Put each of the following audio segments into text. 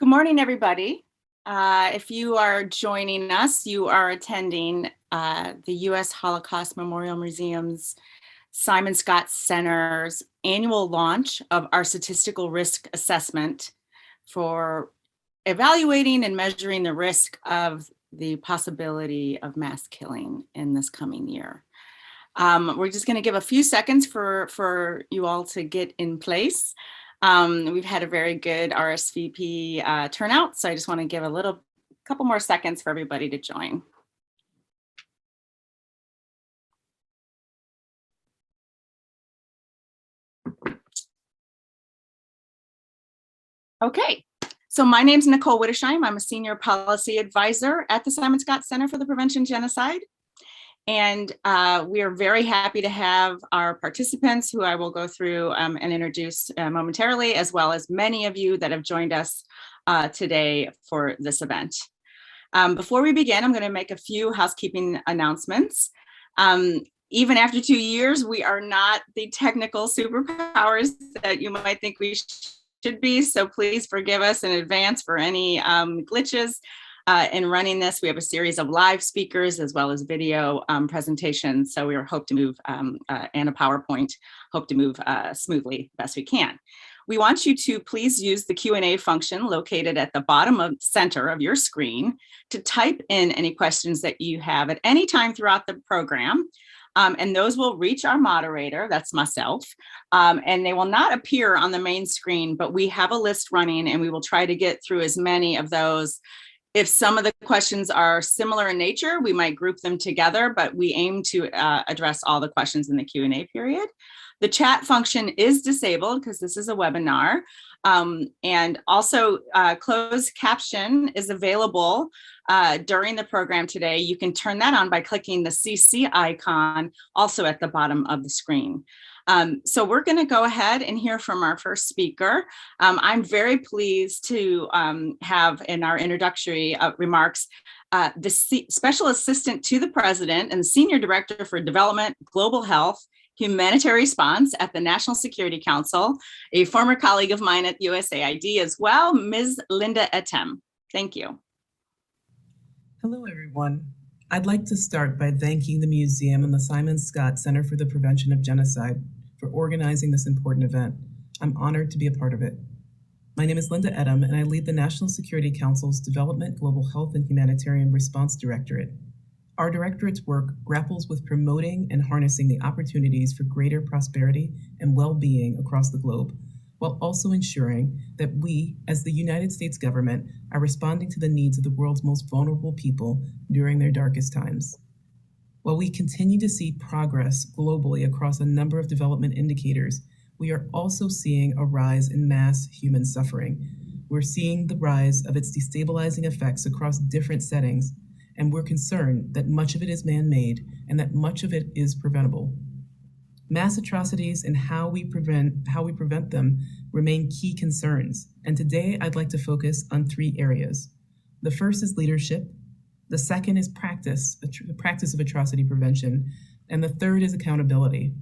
Good morning, everybody. If you are joining us, you are attending the U.S. Holocaust Memorial Museum's Simon Skjodt Center's annual launch of our statistical risk assessment for evaluating and measuring the risk of the possibility of mass killing in this coming year. We're just going to give a few seconds for you all to get in place. We've had a very good RSVP turnout, so I just want to give a couple more seconds for everybody to join. Okay, so my name's Nicole Wittersheim. I'm a senior policy advisor at the Simon Skjodt Center for the Prevention of Genocide. And we are very happy to have our participants, who I will go through and introduce momentarily, as well as many of you that have joined us today for this event. Before we begin, I'm going to make a few housekeeping announcements. Even after 2 years, we are not the technical superpowers that you might think we should be, so please forgive us in advance for any glitches. In running this, we have a series of live speakers as well as video presentations. So we hope to move, and a PowerPoint, hope to move smoothly best we can. We want you to please use the Q&A function located at the bottom of center of your screen to type in any questions that you have at any time throughout the program. And those will reach our moderator, that's myself, and they will not appear on the main screen, but we have a list running and we will try to get through as many of those. If some of the questions are similar in nature, we might group them together, but we aim to address all the questions in the Q&A period. The chat function is disabled because this is a webinar. And also closed caption is available during the program today. You can turn that on by clicking the CC icon also at the bottom of the screen. So we're going to go ahead and hear from our first speaker. I'm very pleased to have in our introductory remarks the Special Assistant to the President and Senior Director for Development, Global Health, Humanitarian Response at the National Security Council, a former colleague of mine at USAID as well, Ms. Linda Etem. Thank you. Hello, everyone. I'd like to start by thanking the museum and the Simon Skjodt Center for the Prevention of Genocide for organizing this important event. I'm honored to be a part of it. My name is Linda Etem, and I lead the National Security Council's Development, Global Health, and Humanitarian Response Directorate. Our directorate's work grapples with promoting and harnessing the opportunities for greater prosperity and well-being across the globe, while also ensuring that we, as the United States government, are responding to the needs of the world's most vulnerable people during their darkest times. While we continue to see progress globally across a number of development indicators, we are also seeing a rise in mass human suffering. We're seeing the rise of its destabilizing effects across different settings, and we're concerned that much of it is man-made and that much of it is preventable. Mass atrocities and how we prevent them remain key concerns. And today I'd like to focus on 3 areas. The first is leadership. The second is practice, the practice of atrocity prevention. And the third is accountability.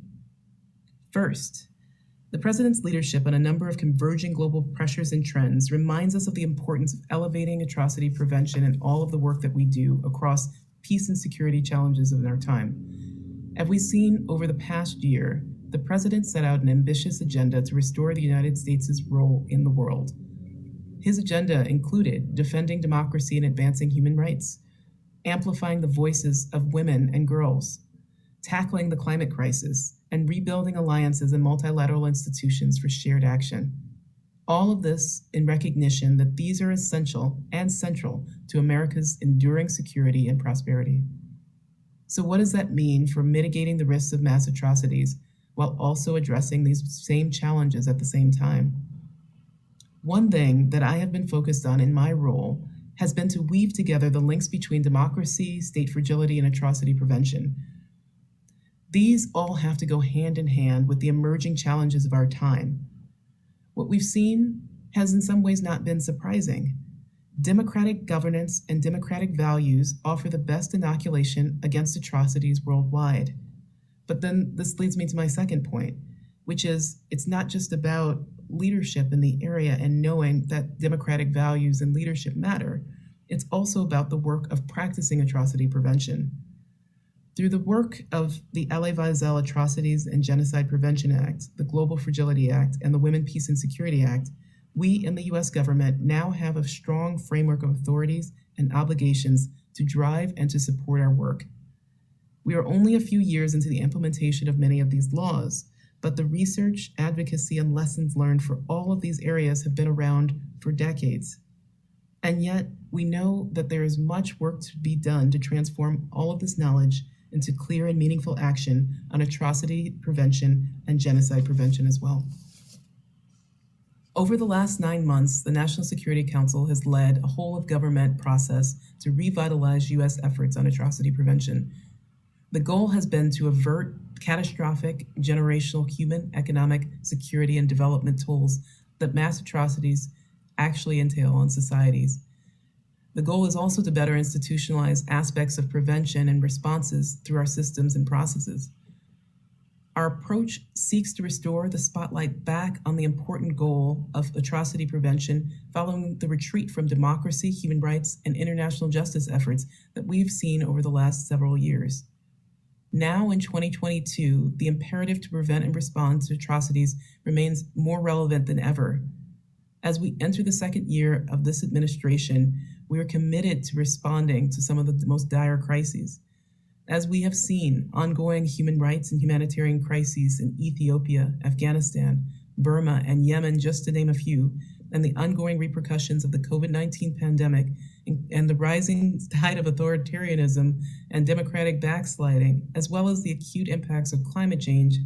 First, the President's leadership on a number of converging global pressures and trends reminds us of the importance of elevating atrocity prevention in all of the work that we do across peace and security challenges of our time. As we've seen over the past year, the President set out an ambitious agenda to restore the United States' role in the world. His agenda included defending democracy and advancing human rights, amplifying the voices of women and girls, tackling the climate crisis, and rebuilding alliances and multilateral institutions for shared action. All of this in recognition that these are essential and central to America's enduring security and prosperity. So what does that mean for mitigating the risks of mass atrocities while also addressing these same challenges at the same time? One thing that I have been focused on in my role has been to weave together the links between democracy, state fragility, and atrocity prevention. These all have to go hand in hand with the emerging challenges of our time. What we've seen has in some ways not been surprising. Democratic governance and democratic values offer the best inoculation against atrocities worldwide. But then this leads me to my second point, which is it's not just about leadership in the area and knowing that democratic values and leadership matter. It's also about the work of practicing atrocity prevention. Through the work of the Elie Wiesel Atrocities and Genocide Prevention Act, the Global Fragility Act, and the Women, Peace, and Security Act, we in the US government now have a strong framework of authorities and obligations to drive and to support our work. We are only a few years into the implementation of many of these laws, but the research, advocacy, and lessons learned for all of these areas have been around for decades. And yet, we know that there is much work to be done to transform all of this knowledge into clear and meaningful action on atrocity prevention and genocide prevention as well. Over the last 9 months, the National Security Council has led a whole-of-government process to revitalize U.S. efforts on atrocity prevention. The goal has been to avert catastrophic, generational human, economic, security, and development tolls that mass atrocities actually entail on societies. The goal is also to better institutionalize aspects of prevention and responses through our systems and processes. Our approach seeks to restore the spotlight back on the important goal of atrocity prevention following the retreat from democracy, human rights, and international justice efforts that we've seen over the last several years. Now in 2022, the imperative to prevent and respond to atrocities remains more relevant than ever. As we enter the second year of this administration, we are committed to responding to some of the most dire crises. As we have seen, ongoing human rights and humanitarian crises in Ethiopia, Afghanistan, Burma, and Yemen, just to name a few, and the ongoing repercussions of the COVID-19 pandemic and the rising tide of authoritarianism and democratic backsliding, as well as the acute impacts of climate change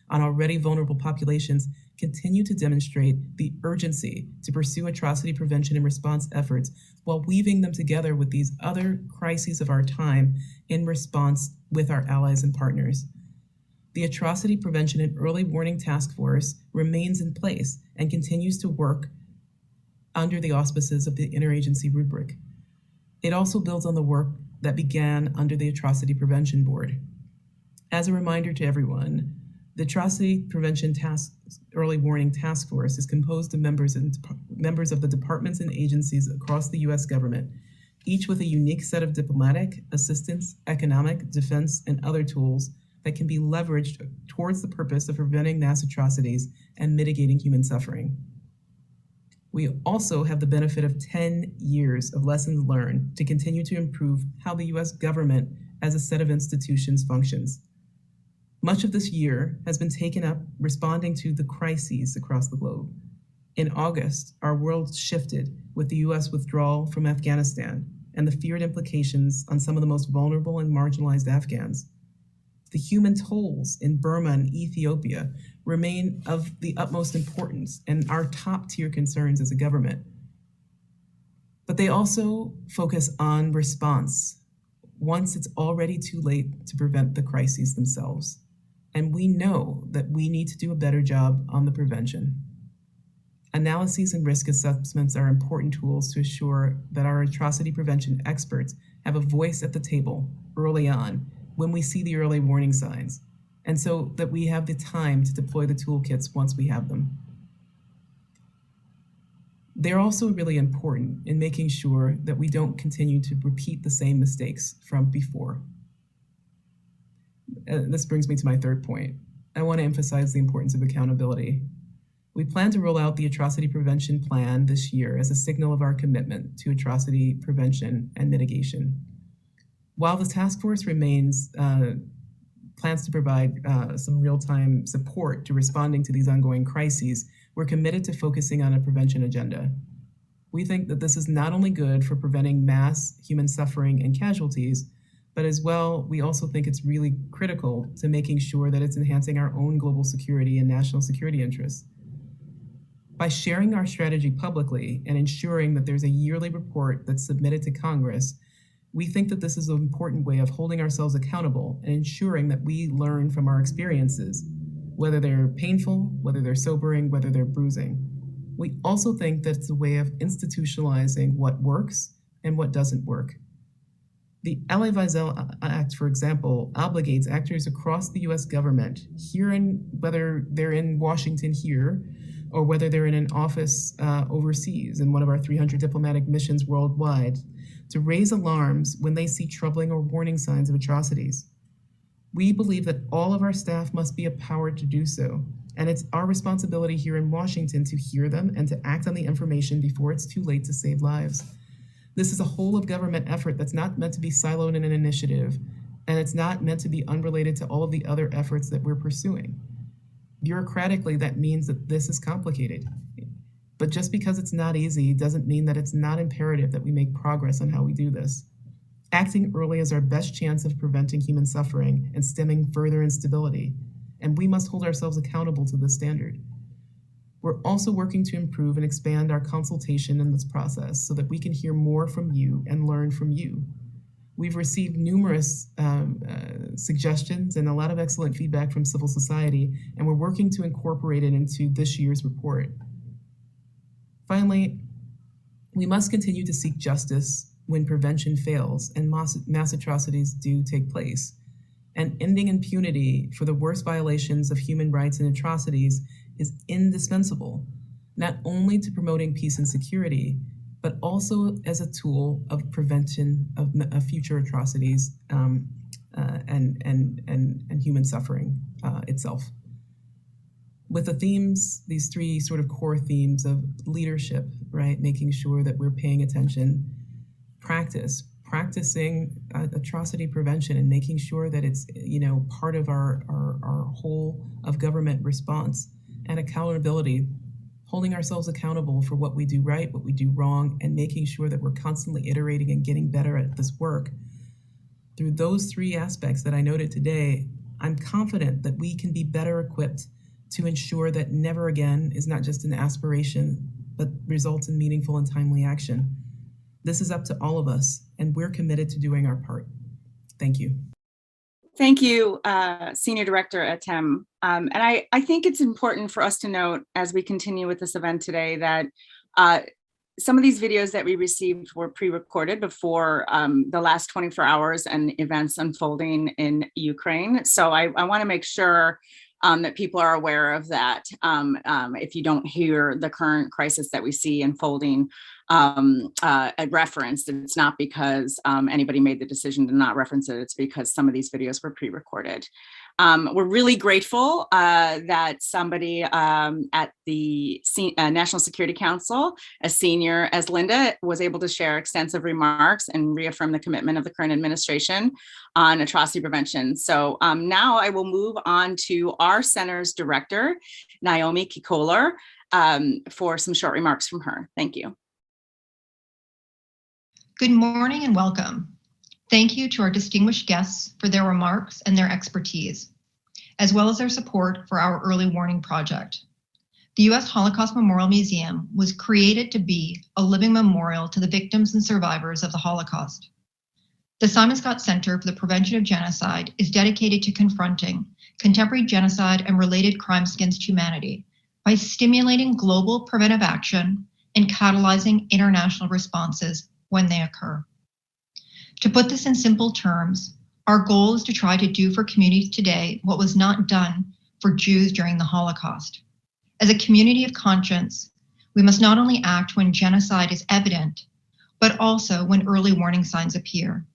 on already vulnerable populations, continue to demonstrate the urgency to pursue atrocity prevention and response efforts while weaving them together with these other crises of our time in response with our allies and partners. The Atrocity Prevention and Early Warning Task Force remains in place and continues to work under the auspices of the interagency rubric. It also builds on the work that began under the Atrocity Prevention Board. As a reminder to everyone, the Atrocity Prevention Early Warning Task Force is composed of members of the departments and agencies across the U.S. government, each with a unique set of diplomatic, assistance, economic, defense, and other tools that can be leveraged towards the purpose of preventing mass atrocities and mitigating human suffering. We also have the benefit of 10 years of lessons learned to continue to improve how the U.S. government as a set of institutions functions. Much of this year has been taken up responding to the crises across the globe. In August, our world shifted with the U.S. withdrawal from Afghanistan and the feared implications on some of the most vulnerable and marginalized Afghans. The human tolls in Burma and Ethiopia remain of the utmost importance and our top tier concerns as a government. But they also focus on response once it's already too late to prevent the crises themselves. And we know that we need to do a better job on the prevention. Analyses and risk assessments are important tools to assure that our atrocity prevention experts have a voice at the table early on when we see the early warning signs, and so that we have the time to deploy the toolkits once we have them. They're also really important in making sure that we don't continue to repeat the same mistakes from before. This brings me to my third point. I want to emphasize the importance of accountability. We plan to roll out the Atrocity Prevention Plan this year as a signal of our commitment to atrocity prevention and mitigation. While the task force plans to provide some real-time support to responding to these ongoing crises, we're committed to focusing on a prevention agenda. We think that this is not only good for preventing mass human suffering and casualties, but as well, we also think it's really critical to making sure that it's enhancing our own global security and national security interests. By sharing our strategy publicly and ensuring that there's a yearly report that's submitted to Congress, we think that this is an important way of holding ourselves accountable and ensuring that we learn from our experiences, whether they're painful, whether they're sobering, whether they're bruising. We also think that it's a way of institutionalizing what works and what doesn't work. The Elie Wiesel Act, for example, obligates actors across the US government, whether they're in Washington here, or whether they're in an office overseas in one of our 300 diplomatic missions worldwide, to raise alarms when they see troubling or warning signs of atrocities. We believe that all of our staff must be empowered to do so, and it's our responsibility here in Washington to hear them and to act on the information before it's too late to save lives. This is a whole of government effort that's not meant to be siloed in an initiative, and it's not meant to be unrelated to all of the other efforts that we're pursuing. Bureaucratically, that means that this is complicated. But just because it's not easy doesn't mean that it's not imperative that we make progress on how we do this. Acting early is our best chance of preventing human suffering and stemming further instability, and we must hold ourselves accountable to this standard. We're also working to improve and expand our consultation in this process so that we can hear more from you and learn from you. We've received numerous suggestions and a lot of excellent feedback from civil society, and we're working to incorporate it into this year's report. Finally, we must continue to seek justice when prevention fails and mass atrocities do take place. And ending impunity for the worst violations of human rights and atrocities is indispensable, not only to promoting peace and security, but also as a tool of prevention of future atrocities and human suffering itself. With the themes, these three sort of core themes of leadership, right? Making sure that we're paying attention, practicing atrocity prevention and making sure that it's, part of our whole of government response, and accountability, holding ourselves accountable for what we do right, what we do wrong, and making sure that we're constantly iterating and getting better at this work. Through those three aspects that I noted today, I'm confident that we can be better equipped to ensure that never again is not just an aspiration, but results in meaningful and timely action. This is up to all of us, and we're committed to doing our part. Thank you. Thank you, Senior Director Atem. And I think it's important for us to note as we continue with this event today that some of these videos that we received were pre-recorded before the last 24 hours and events unfolding in Ukraine. So I want to make sure that people are aware of that. If you don't hear the current crisis that we see unfolding referenced, it's not because anybody made the decision to not reference it. It's because some of these videos were pre-recorded. We're really grateful that somebody at the National Security Council, as senior as Linda, was able to share extensive remarks and reaffirm the commitment of the current administration on atrocity prevention. So now I will move on to our center's director, Naomi Kikoler, for some short remarks from her. Thank you. Good morning and welcome. Thank you to our distinguished guests for their remarks and their expertise, as well as their support for our early warning project. The U.S. Holocaust Memorial Museum was created to be a living memorial to the victims and survivors of the Holocaust. The Simon Skjodt Center for the Prevention of Genocide is dedicated to confronting contemporary genocide and related crimes against humanity by stimulating global preventive action and catalyzing international responses when they occur. To put this in simple terms, our goal is to try to do for communities today what was not done for Jews during the Holocaust. As a community of conscience, we must not only act when genocide is evident, but also when early warning signs appear.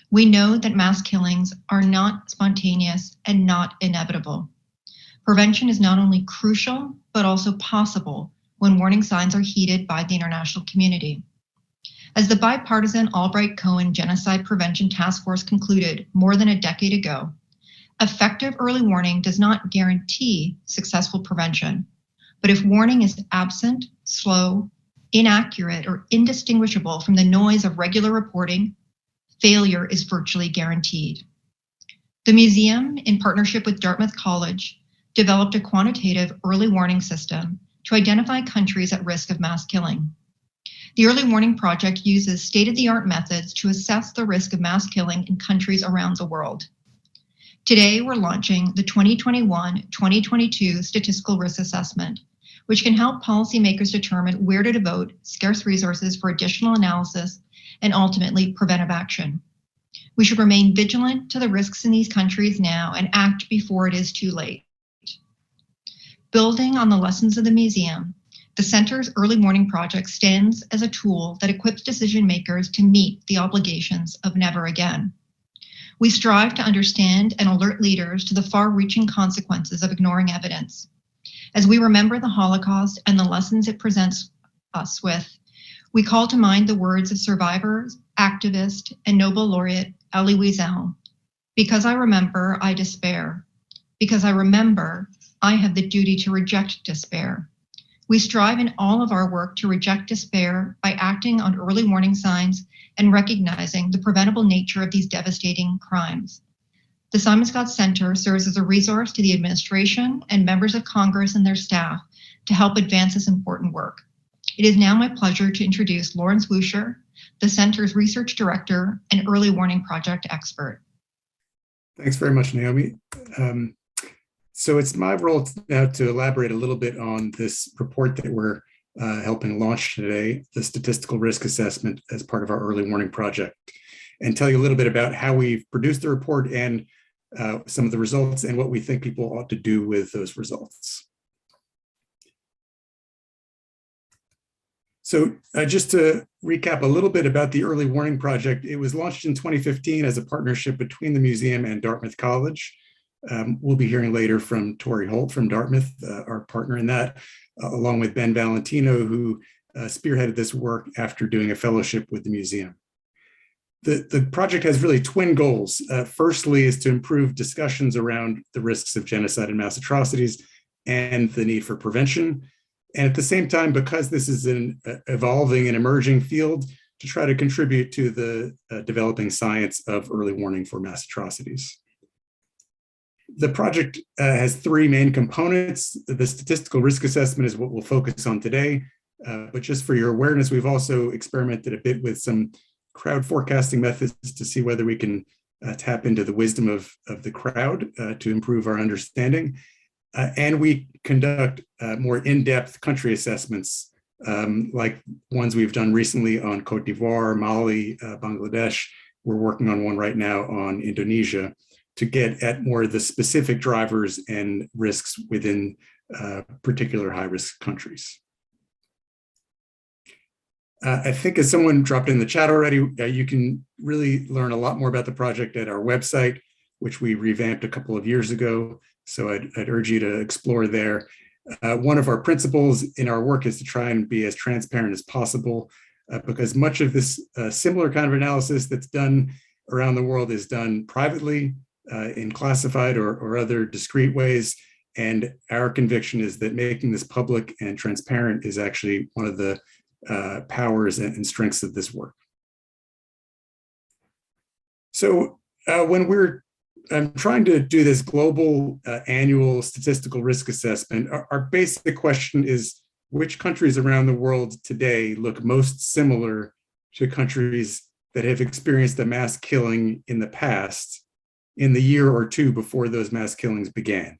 We know that mass killings are not spontaneous and not inevitable. Prevention is not only crucial, but also possible when warning signs are heeded by the international community. As the bipartisan Albright-Cohen Genocide Prevention Task Force concluded more than a decade ago, effective early warning does not guarantee successful prevention, but if warning is absent, slow, inaccurate, or indistinguishable from the noise of regular reporting, failure is virtually guaranteed. The museum, in partnership with Dartmouth College, developed a quantitative early warning system to identify countries at risk of mass killing. The Early Warning Project uses state-of-the-art methods to assess the risk of mass killing in countries around the world. Today, we're launching the 2021-2022 Statistical Risk Assessment, which can help policymakers determine where to devote scarce resources for additional analysis and ultimately preventive action. We should remain vigilant to the risks in these countries now and act before it is too late. Building on the lessons of the museum, the Center's Early Warning Project stands as a tool that equips decision makers to meet the obligations of never again. We strive to understand and alert leaders to the far-reaching consequences of ignoring evidence. As we remember the Holocaust and the lessons it presents us with, we call to mind the words of survivor, activist, and Nobel laureate Elie Wiesel. Because I remember, I despair. Because I remember, I have the duty to reject despair. We strive in all of our work to reject despair by acting on early warning signs and recognizing the preventable nature of these devastating crimes. The Simon Skjodt Center serves as a resource to the administration and members of Congress and their staff to help advance this important work. It is now my pleasure to introduce Lawrence Wuescher, the Center's Research Director and Early Warning Project expert. Thanks very much, Naomi. So it's my role now to elaborate a little bit on this report that we're helping launch today, the Statistical Risk Assessment as part of our Early Warning Project, and tell you a little bit about how we've produced the report and some of the results and what we think people ought to do with those results. So just to recap a little bit about the Early Warning Project, it was launched in 2015 as a partnership between the museum and Dartmouth College. We'll be hearing later from Tori Holt from Dartmouth, our partner in that, along with Ben Valentino, who spearheaded this work after doing a fellowship with the museum. The project has really twin goals. Firstly is to improve discussions around the risks of genocide and mass atrocities and the need for prevention. And at the same time, because this is an evolving and emerging field, to try to contribute to the developing science of early warning for mass atrocities. The project has three main components. The statistical risk assessment is what we'll focus on today. But just for your awareness, we've also experimented a bit with some crowd forecasting methods to see whether we can tap into the wisdom of the crowd to improve our understanding. And we conduct more in-depth country assessments, like ones we've done recently on Cote d'Ivoire, Mali, Bangladesh. We're working on one right now on Indonesia, to get at more of the specific drivers and risks within particular high-risk countries. I think as someone dropped in the chat already, you can really learn a lot more about the project at our website, which we revamped a couple of years ago. So I'd urge you to explore there. One of our principles in our work is to try and be as transparent as possible, because much of this similar kind of analysis that's done around the world is done privately, in classified or other discrete ways. And our conviction is that making this public and transparent is actually one of the powers and strengths of this work. So when we're trying to do this global annual statistical risk assessment, our basic question is, which countries around the world today look most similar to countries that have experienced a mass killing in the past, in the year or two before those mass killings began?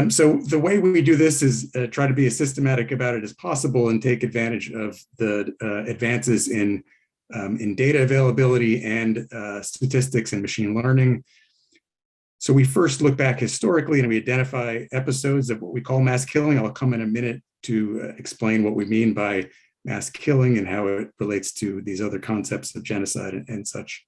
So the way we do this is try to be as systematic about it as possible and take advantage of the advances in data availability and statistics and machine learning. So we first look back historically and we identify episodes of what we call mass killing. I'll come in a minute to explain what we mean by mass killing and how it relates to these other concepts of genocide and such.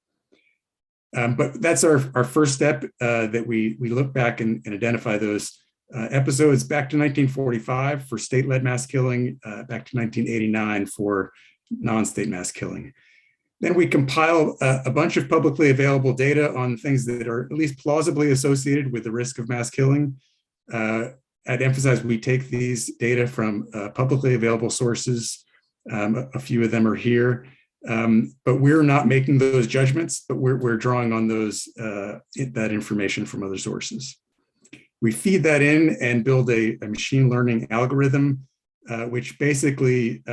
But that's our first step, that we look back and identify those episodes back to 1945 for state-led mass killing, back to 1989 for non-state mass killing. Then we compile a bunch of publicly available data on things that are at least plausibly associated with the risk of mass killing. I'd emphasize we take these data from publicly available sources. A few of them are here. But we're not making those judgments, but we're drawing on those that information from other sources. We feed that in and build a machine learning algorithm, which basically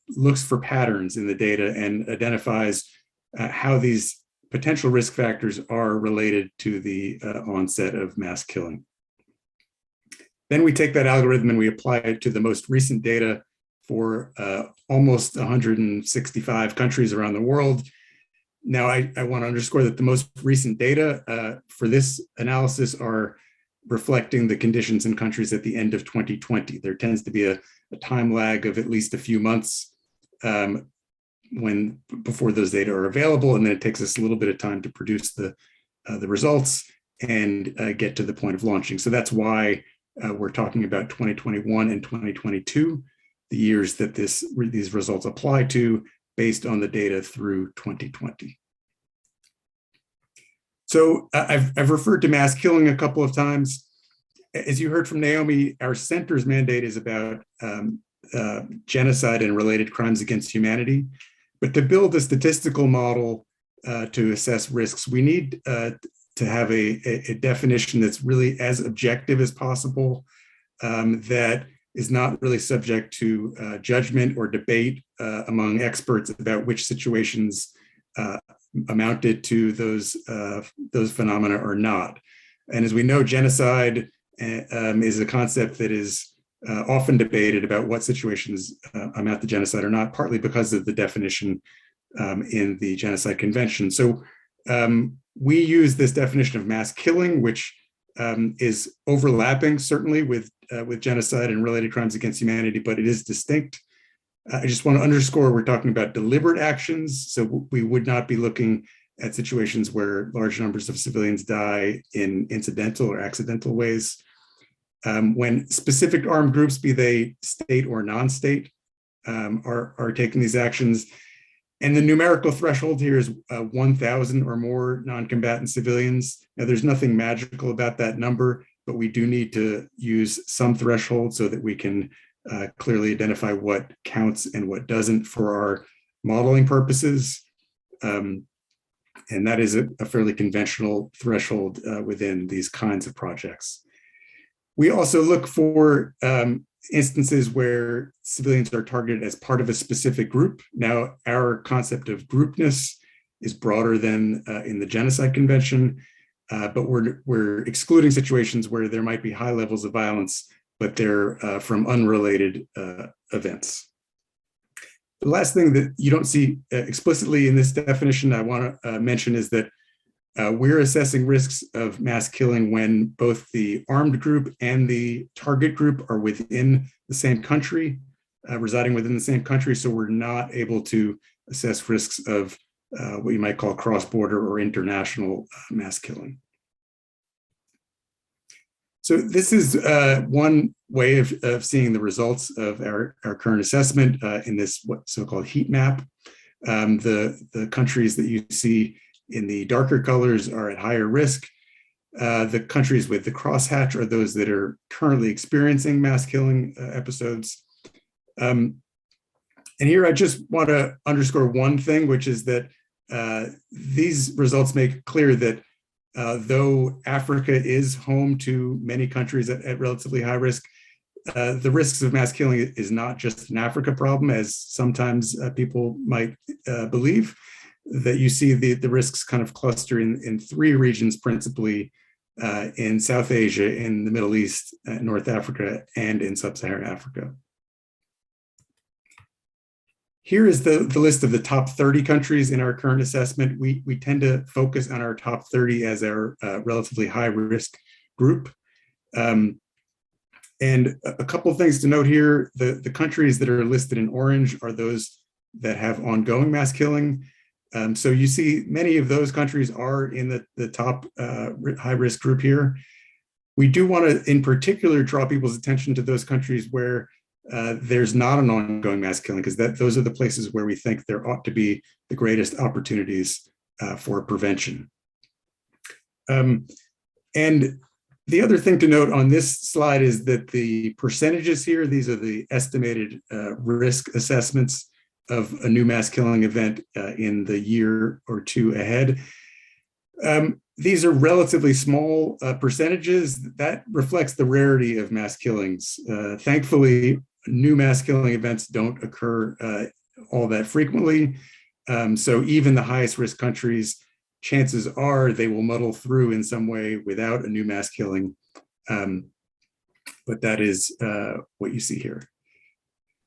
looks for patterns in the data and identifies how these potential risk factors are related to the onset of mass killing. Then we take that algorithm and we apply it to the most recent data for almost 165 countries around the world. Now, I want to underscore that the most recent data for this analysis are reflecting the conditions in countries at the end of 2020. There tends to be a time lag of at least a few months before those data are available, and then it takes us a little bit of time to produce the results and get to the point of launching. So that's why we're talking about 2021 and 2022, the years that these results apply to, based on the data through 2020. So I've referred to mass killing a couple of times. As you heard from Naomi, our center's mandate is about genocide and related crimes against humanity. But to build a statistical model to assess risks, we need to have a definition that's really as objective as possible, that is not really subject to judgment or debate among experts about which situations amounted to those phenomena or not. And as we know, genocide is a concept that is often debated about what situations amount to genocide or not, partly because of the definition in the Genocide Convention. So we use this definition of mass killing, which is overlapping certainly with genocide and related crimes against humanity, but it is distinct. I just want to underscore we're talking about deliberate actions. So we would not be looking at situations where large numbers of civilians die in incidental or accidental ways. When specific armed groups, be they state or non-state, are taking these actions. And the numerical threshold here is 1,000 or more non-combatant civilians. Now, there's nothing magical about that number, but we do need to use some threshold so that we can clearly identify what counts and what doesn't for our modeling purposes. And that is a fairly conventional threshold within these kinds of projects. We also look for instances where civilians are targeted as part of a specific group. Now, our concept of groupness is broader than in the Genocide Convention, but we're excluding situations where there might be high levels of violence, but they're from unrelated events. The last thing that you don't see explicitly in this definition I want to mention is that we're assessing risks of mass killing when both the armed group and the target group are within the same country, residing within the same country. So we're not able to assess risks of what you might call cross-border or international mass killing. So this is one way of seeing the results of our current assessment in this so-called heat map. The countries that you see in the darker colors are at higher risk. The countries with the crosshatch are those that are currently experiencing mass killing episodes. And here I just want to underscore one thing, which is that these results make clear that though Africa is home to many countries at relatively high risk, the risks of mass killing is not just an Africa problem, as sometimes people might believe. That you see the risks kind of cluster in three regions, principally in South Asia, in the Middle East, North Africa, and in Sub-Saharan Africa. Here is the list of the top 30 countries in our current assessment. We tend to focus on our top 30 as our relatively high risk group. And a couple of things to note here, the countries that are listed in orange are those that have ongoing mass killing. So you see many of those countries are in the top high risk group here. We do want to, in particular, draw people's attention to those countries where there's not an ongoing mass killing, because those are the places where we think there ought to be the greatest opportunities for prevention. And the other thing to note on this slide is that the percentages here, these are the estimated risk assessments of a new mass killing event in the year or two ahead. These are relatively small percentages. That reflects the rarity of mass killings. Thankfully, new mass killing events don't occur all that frequently. So even the highest risk countries, chances are they will muddle through in some way without a new mass killing. But that is what you see here.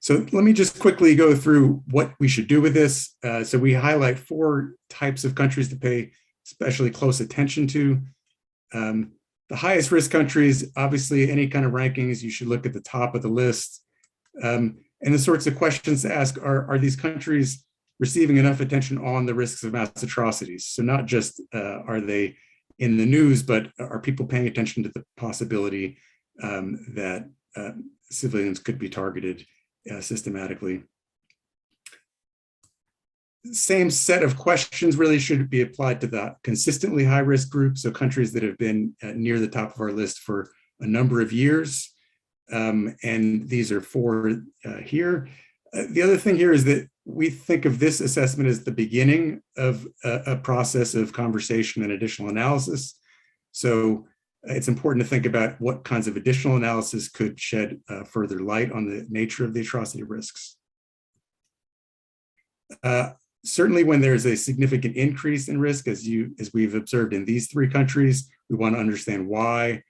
So let me just quickly go through what we should do with this. So we highlight 4 types of countries to pay especially close attention to. The highest risk countries, obviously any kind of rankings, you should look at the top of the list. And the sorts of questions to ask are these countries receiving enough attention on the risks of mass atrocities? So not just are they in the news, but are people paying attention to the possibility that civilians could be targeted systematically? Same set of questions really should be applied to the consistently high risk group, so countries that have been near the top of our list for a number of years. And these are 4 here. The other thing here is that we think of this assessment as the beginning of a process of conversation and additional analysis. So it's important to think about what kinds of additional analysis could shed further light on the nature of the atrocity risks. Certainly when there's a significant increase in risk, as we've observed in these 3 countries, we want to understand why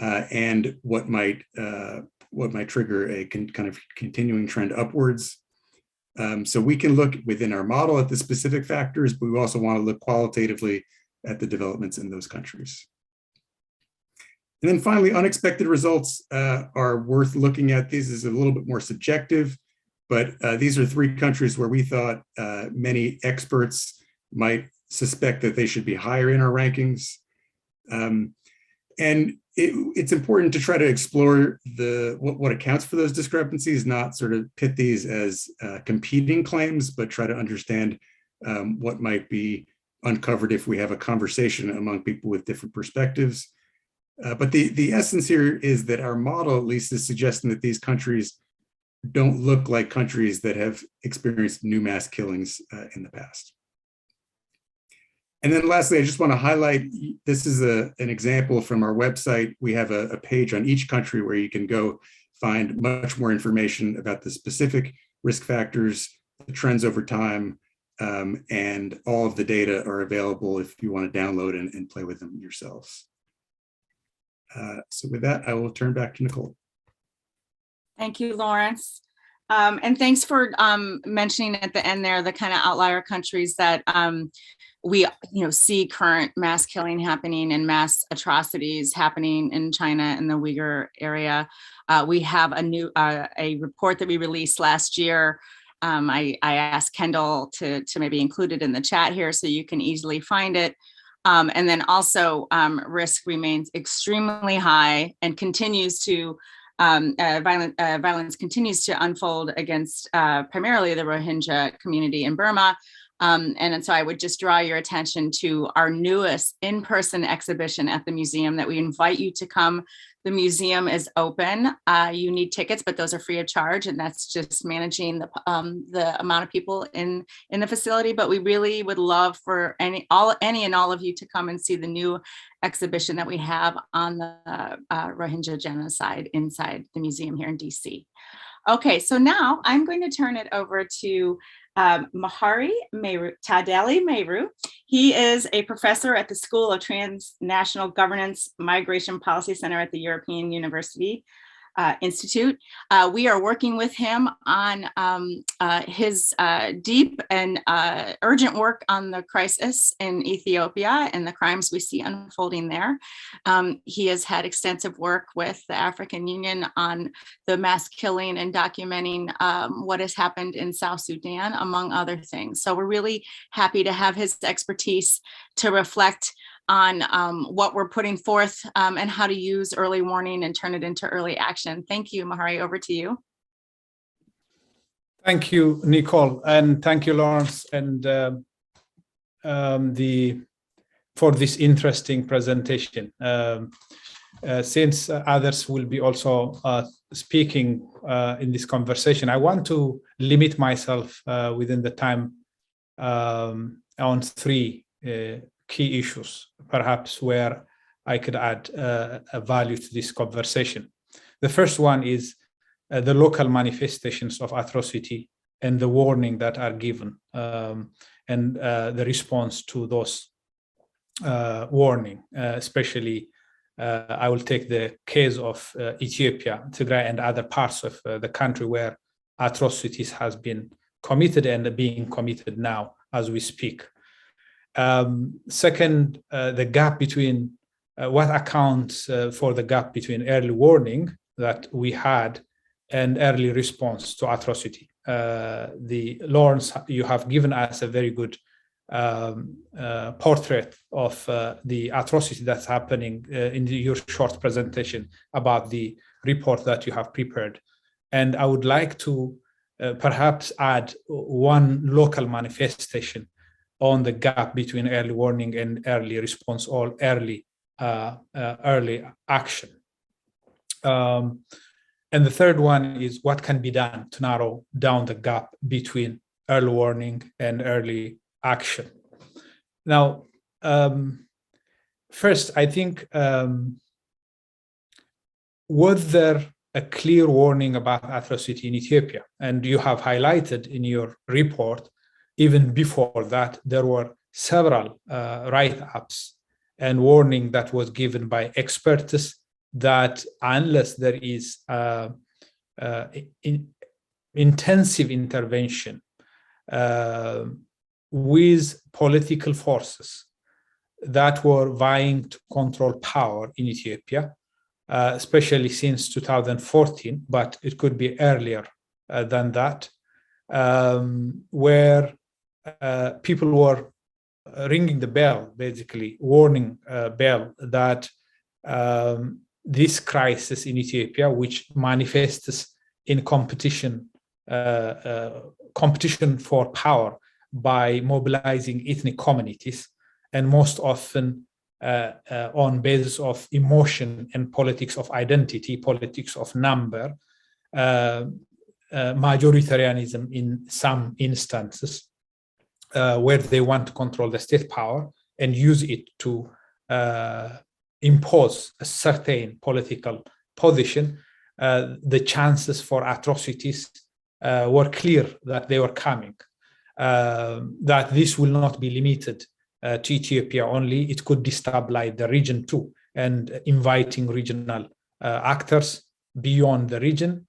and what might trigger a kind of continuing trend upwards. So we can look within our model at the specific factors, but we also want to look qualitatively at the developments in those countries. And then finally, unexpected results are worth looking at. This is a little bit more subjective, but these are 3 countries where we thought many experts might suspect that they should be higher in our rankings. And it's important to try to explore what accounts for those discrepancies, not sort of pit these as competing claims, but try to understand what might be uncovered if we have a conversation among people with different perspectives. But the essence here is that our model at least is suggesting that these countries don't look like countries that have experienced new mass killings in the past. And then lastly, I just want to highlight, this is an example from our website. We have a page on each country where you can go find much more information about the specific risk factors, the trends over time, and all of the data are available if you want to download and play with them yourselves. So with that, I will turn back to Nicole. Thank you, Lawrence. And thanks for mentioning at the end there the kind of outlier countries that we see current mass killing happening and mass atrocities happening in China and the Uyghur area. We have a report that we released last year. I asked Kendall to maybe include it in the chat here so you can easily find it. And then also risk remains extremely high and continues to violence continues to unfold against primarily the Rohingya community in Burma. And so I would just draw your attention to our newest in-person exhibition at the museum that we invite you to come. The museum is open. You need tickets, but those are free of charge, and that's just managing the amount of people in the facility. But we really would love for any and all of you to come and see the new exhibition that we have on the Rohingya genocide inside the museum here in DC. Okay, so now I'm going to turn it over to Mahari Tadeli Mehru. He is a professor at the School of Transnational Governance Migration Policy Center at the European University Institute. We are working with him on his deep and urgent work on the crisis in Ethiopia and the crimes we see unfolding there. He has had extensive work with the African Union on the mass killing and documenting what has happened in South Sudan, among other things. So we're really happy to have his expertise to reflect on what we're putting forth and how to use early warning and turn it into early action. Thank you, Mahari, over to you. Thank you, Nicole, and thank you, Lawrence, and for this interesting presentation. Since others will be also speaking in this conversation, I want to limit myself within the time on 3 key issues, perhaps where I could add a value to this conversation. The first one is the local manifestations of atrocity and the warning that are given and the response to those warning, especially I will take the case of Ethiopia, Tigray, and other parts of the country where atrocities has been committed and being committed now as we speak. Second, the gap between what accounts for the gap between early warning that we had and early response to atrocity. Lawrence, you have given us a very good portrait of the atrocity that's happening in your short presentation about the report that you have prepared. And I would like to perhaps add one local manifestation on the gap between early warning and early response or early action. And the third one is what can be done to narrow down the gap between early warning and early action. Now, first, I think, was there a clear warning about atrocity in Ethiopia? And you have highlighted in your report, even before that, there were several write-ups and warning that was given by experts that unless there is intensive intervention with political forces that were vying to control power in Ethiopia, especially since 2014, but it could be earlier than that, where people were ringing the bell, basically warning bell that this crisis in Ethiopia, which manifests in competition for power by mobilizing ethnic communities, and most often on basis of emotion and politics of identity, politics of number, majoritarianism in some instances, where they want to control the state power and use it to impose a certain political position, the chances for atrocities were clear that they were coming, that this will not be limited to Ethiopia only, it could destabilize the region too, and inviting regional actors beyond the region,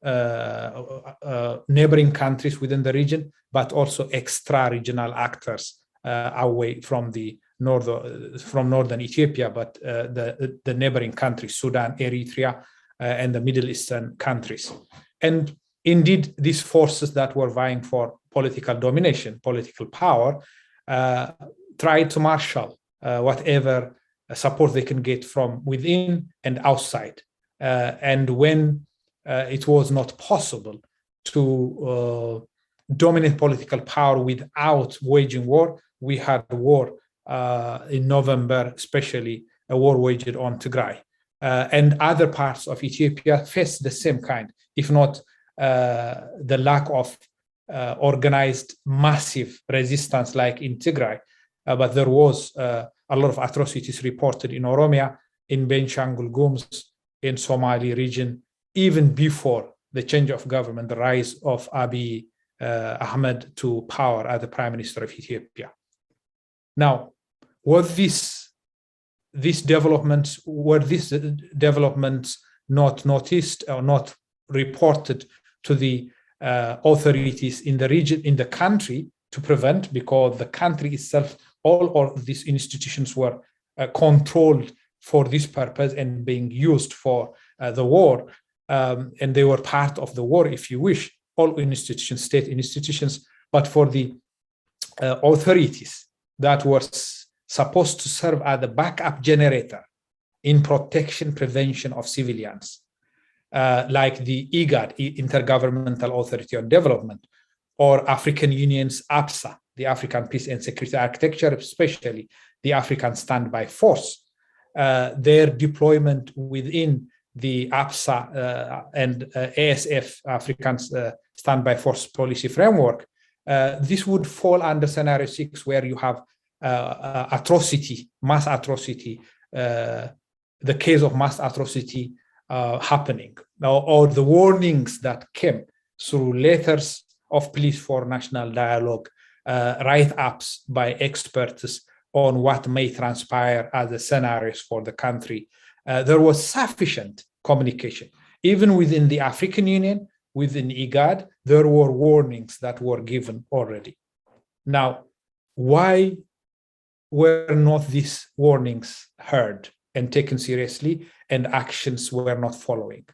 neighboring countries within the region, but also extra-regional actors away from the northern Ethiopia, but the neighboring countries, Sudan, Eritrea, and the Middle Eastern countries. And indeed, these forces that were vying for political domination, political power, tried to marshal whatever support they can get from within and outside. And when it was not possible to dominate political power without waging war, we had a war in November, especially a war waged on Tigray. And other parts of Ethiopia faced the same kind, if not the lack of organized massive resistance like in Tigray. But there was a lot of atrocities reported in Oromia, in Benishangul Gumuz, in Somali region, even before the change of government, the rise of Abiy Ahmed to power as the Prime Minister of Ethiopia. Now, were these developments not noticed or not reported to the authorities in the region, in the country, to prevent, because the country itself, all of these institutions were controlled for this purpose and being used for the war, and they were part of the war, if you wish, all institutions, state institutions, but for the authorities that were supposed to serve as the backup generator in protection, prevention of civilians, like the IGAD, Intergovernmental Authority on Development, or African Union's APSA, the African Peace and Security Architecture, especially the African Standby Force. Their deployment within the APSA and ASF, African Standby Force Policy Framework, this would fall under scenario 6, where you have atrocity, mass atrocity, the case of mass atrocity happening, or the warnings that came through letters of pleas for national dialogue, write-ups by experts on what may transpire as the scenarios for the country. There was sufficient communication, even within the African Union, within IGAD, there were warnings that were given already. Now, why were not these warnings heard and taken seriously, and actions were not following?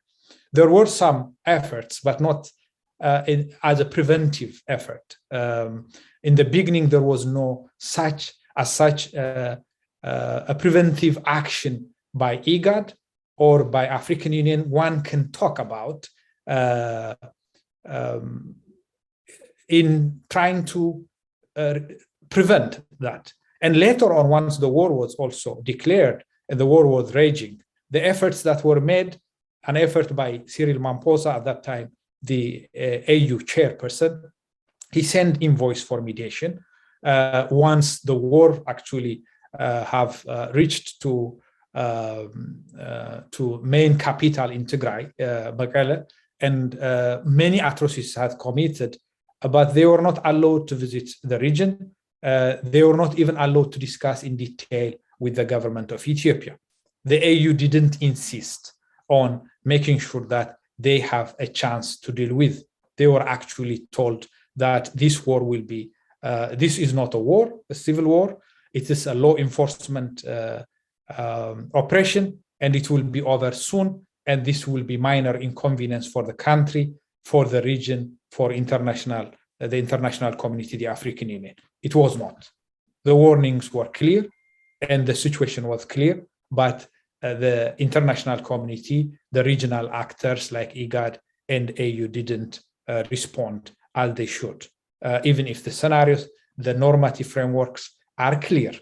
There were some efforts, but not as a preventive effort. In the beginning, there was no such a preventive action by IGAD or by African Union one can talk about in trying to prevent that. And later on, once the war was also declared and the war was raging, the efforts that were made, an effort by Cyril Ramaphosa at that time, the AU chairperson, he sent invoice for mediation. Once the war actually have reached to main capital in Tigray, Mekelle, and many atrocities had committed, but they were not allowed to visit the region. They were not even allowed to discuss in detail with the government of Ethiopia. The AU didn't insist on making sure that they have a chance to deal with. They were actually told that this war will be, this is not a war, a civil war. It is a law enforcement operation, and it will be over soon. And this will be minor inconvenience for the country, for the region, for the international community, the African Union. It was not. The warnings were clear and the situation was clear, but the international community, the regional actors like IGAD and AU didn't respond as they should. Even if the scenarios, the normative frameworks are clear,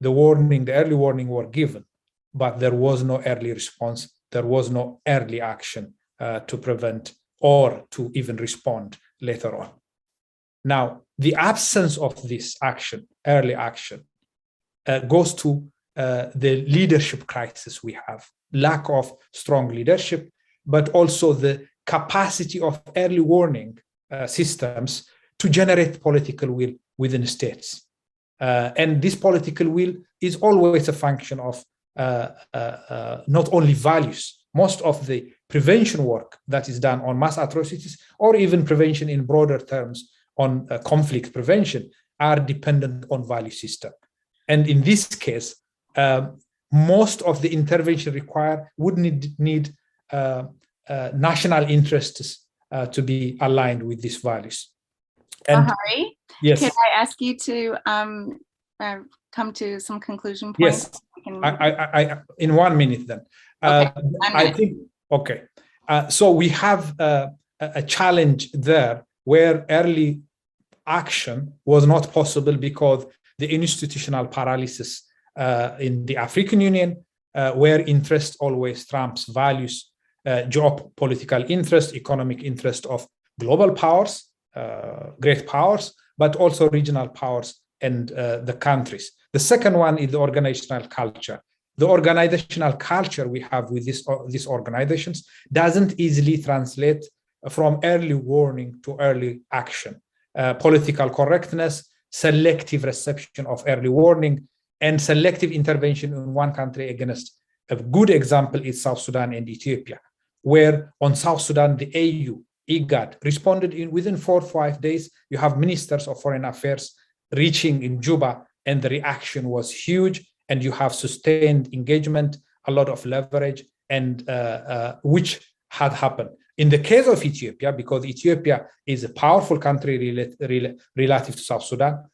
the early warning were given, but there was no early response. There was no early action to prevent or to even respond later on. Now, the absence of this action, early action, goes to the leadership crisis we have, lack of strong leadership, but also the capacity of early warning systems to generate political will within states. And this political will is always a function of not only values. Most of the prevention work that is done on mass atrocities, or even prevention in broader terms on conflict prevention, are dependent on value system. And in this case, most of the intervention required would need national interests to be aligned with these values. And Bahari, yes, can I ask you to come to some conclusion points? yes, I in 1 minute then. Okay, I think, okay. So we have a challenge there where early action was not possible because the institutional paralysis in the African Union, where interest always trumps values, geopolitical interest, economic interest of global powers, great powers, but also regional powers and the countries. The second one is the organizational culture. The organizational culture we have with these organizations doesn't easily translate from early warning to early action. Political correctness, selective reception of early warning, and selective intervention in one country against. A good example is South Sudan and Ethiopia, where on South Sudan, the AU, IGAD, responded within 4 or 5 days. You have ministers of foreign affairs reaching in Juba, and the reaction was huge, and you have sustained engagement, a lot of leverage, and which had happened. In the case of Ethiopia, because Ethiopia is a powerful country relative to South Sudan,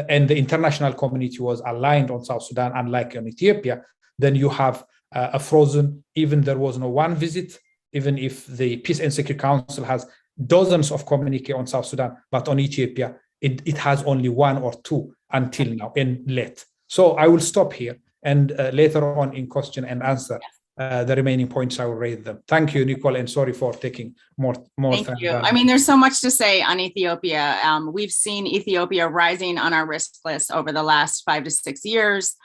and the international community was aligned on South Sudan, unlike in Ethiopia, then you have a frozen, even there was no one visit, even if the Peace and Security Council has dozens of communique on South Sudan, but on Ethiopia, it has only 1 or 2 until now, and late. So I will stop here, and later on in question and answer, the remaining points, I will raise them. Thank you, Nicole, and sorry for taking more time. Thank you. I mean, there's so much to say on Ethiopia. We've seen Ethiopia rising on our risk list over the last 5 to 6 years.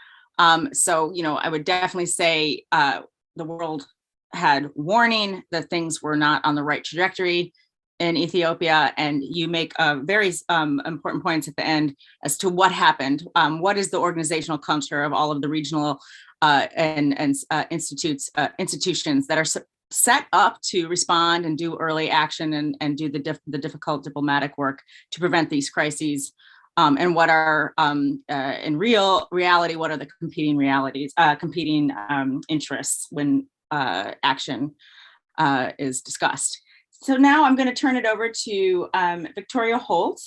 So, I would definitely say the world had warning that things were not on the right trajectory in Ethiopia, and you make very important points at the end as to what happened. What is the organizational culture of all of the regional and institutions that are set up to respond and do early action and do the difficult diplomatic work to prevent these crises. And what are in reality, what are the competing interests when action is discussed. So now I'm going to turn it over to Victoria Holt.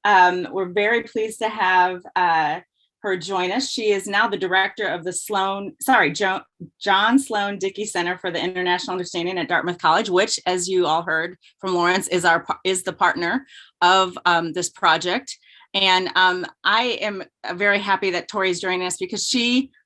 We're very pleased to have her join us. She is now the director of the John Sloan Dickey Center for the International Understanding at Dartmouth College, which, as you all heard from Lawrence, is the partner of this project. And I am very happy that Tori is joining us because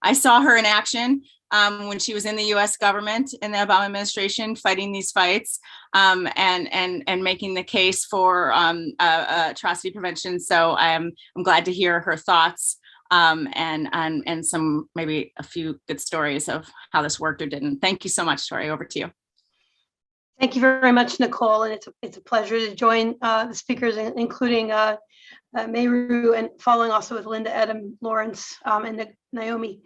I saw her in action when she was in the U.S. government in the Obama administration, fighting these fights and making the case for atrocity prevention. So I'm glad to hear her thoughts and some, maybe a few good stories of how this worked or didn't. Thank you so much, Tori. Over to you. Thank you very much, Nicole. And it's a pleasure to join the speakers, including Mayru, and following also with Linda, Adam, Lawrence, and Naomi.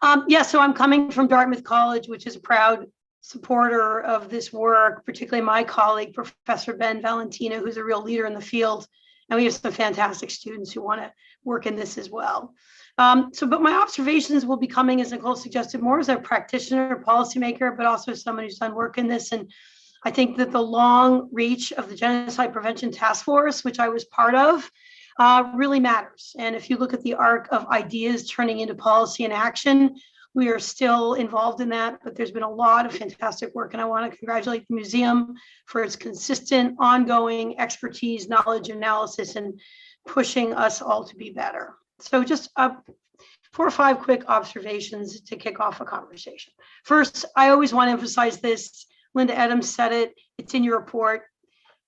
So I'm coming from Dartmouth College, which is a proud supporter of this work, particularly my colleague, Professor Ben Valentino, who's a real leader in the field. And we have some fantastic students who want to work in this as well. But my observations will be coming, as Nicole suggested, more as a practitioner, policymaker, but also as someone who's done work in this. And I think that the long reach of the Genocide Prevention Task Force, which I was part of, really matters. And if you look at the arc of ideas turning into policy and action, we are still involved in that, but there's been a lot of fantastic work. And I want to congratulate the museum for its consistent, ongoing expertise, knowledge, analysis, and pushing us all to be better. So just 4 or 5 quick observations to kick off a conversation. First, I always want to emphasize this. Linda Adams said it, it's in your report.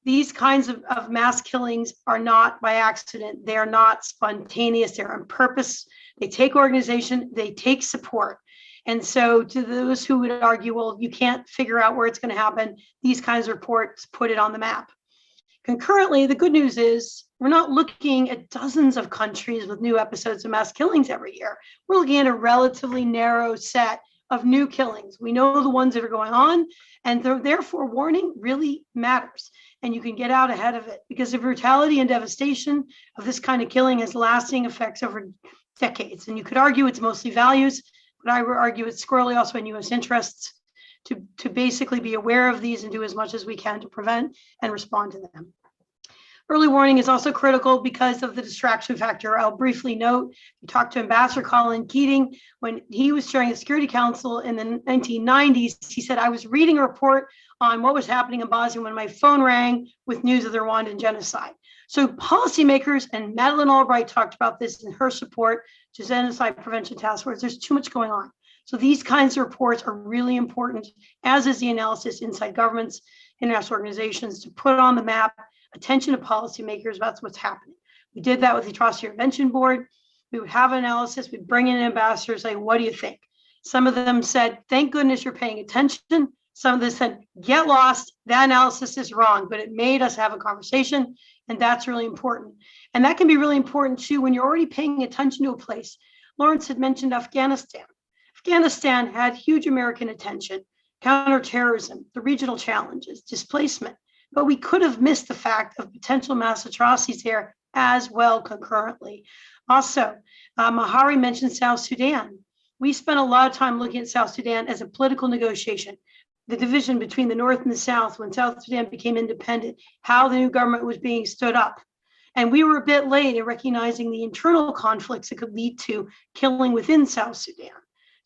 These kinds of mass killings are not by accident. They are not spontaneous. They're on purpose. They take organization. They take support. And so to those who would argue, well, you can't figure out where it's going to happen, these kinds of reports put it on the map. Concurrently, the good news is we're not looking at dozens of countries with new episodes of mass killings every year. We're looking at a relatively narrow set of new killings. We know the ones that are going on, and therefore warning really matters. And you can get out ahead of it because the brutality and devastation of this kind of killing has lasting effects over decades. And you could argue it's mostly values, but I would argue it's squarely also in U.S. interests to basically be aware of these and do as much as we can to prevent and respond to them. Early warning is also critical because of the distraction factor. I'll briefly note, we talked to Ambassador Colin Keating when he was chairing the Security Council in the 1990s. He said, I was reading a report on what was happening in Bosnia when my phone rang with news of the Rwandan genocide. So policymakers, and Madeleine Albright talked about this in her support to Genocide Prevention Task Force, there's too much going on. So these kinds of reports are really important, as is the analysis inside governments, international organizations, to put on the map attention to policymakers about what's happening. We did that with the Atrocity Prevention Board. We would have analysis, we'd bring in ambassadors, say, what do you think? Some of them said, thank goodness you're paying attention. Some of them said, get lost, that analysis is wrong, but it made us have a conversation, and that's really important. And that can be really important too when you're already paying attention to a place. Lawrence had mentioned Afghanistan. Afghanistan had huge American attention, counterterrorism, the regional challenges, displacement, but we could have missed the fact of potential mass atrocities there as well concurrently. Also, Mahari mentioned South Sudan. We spent a lot of time looking at South Sudan as a political negotiation, the division between the North and the South when South Sudan became independent, how the new government was being stood up. And we were a bit late in recognizing the internal conflicts that could lead to killing within South Sudan.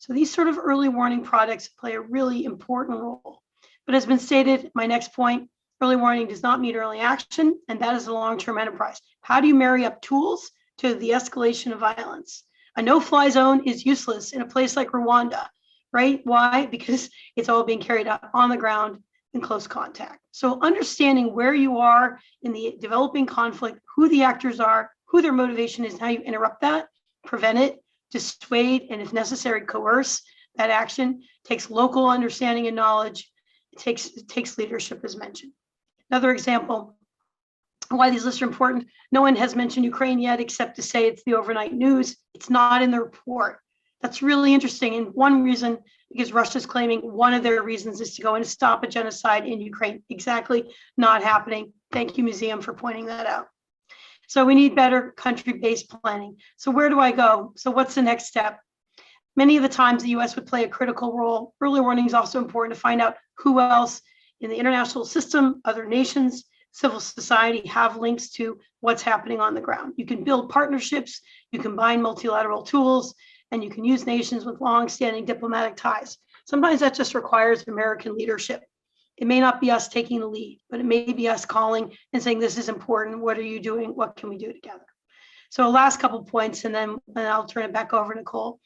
So these sort of early warning products play a really important role. But as been stated, my next point, early warning does not mean early action, and that is a long-term enterprise. How do you marry up tools to the escalation of violence? A no-fly zone is useless in a place like Rwanda, right? Why? Because it's all being carried out on the ground in close contact. So understanding where you are in the developing conflict, who the actors are, who their motivation is, and how you interrupt that, prevent it, dissuade, and if necessary, coerce that action, takes local understanding and knowledge. It takes leadership, as mentioned. Another example why these lists are important. No one has mentioned Ukraine yet, except to say it's the overnight news. It's not in the report. That's really interesting. And one reason, because Russia's claiming one of their reasons is to go and stop a genocide in Ukraine. Exactly, not happening. Thank you, Museum, for pointing that out. So we need better country-based planning. So where do I go? So what's the next step? Many of the times the US would play a critical role. Early warning is also important to find out who else in the international system, other nations, civil society have links to what's happening on the ground. You can build partnerships, you combine multilateral tools, and you can use nations with long-standing diplomatic ties. Sometimes that just requires American leadership. It may not be us taking the lead, but it may be us calling and saying, this is important. What are you doing? What can we do together? So last couple points, and then I'll turn it back over to Nicole.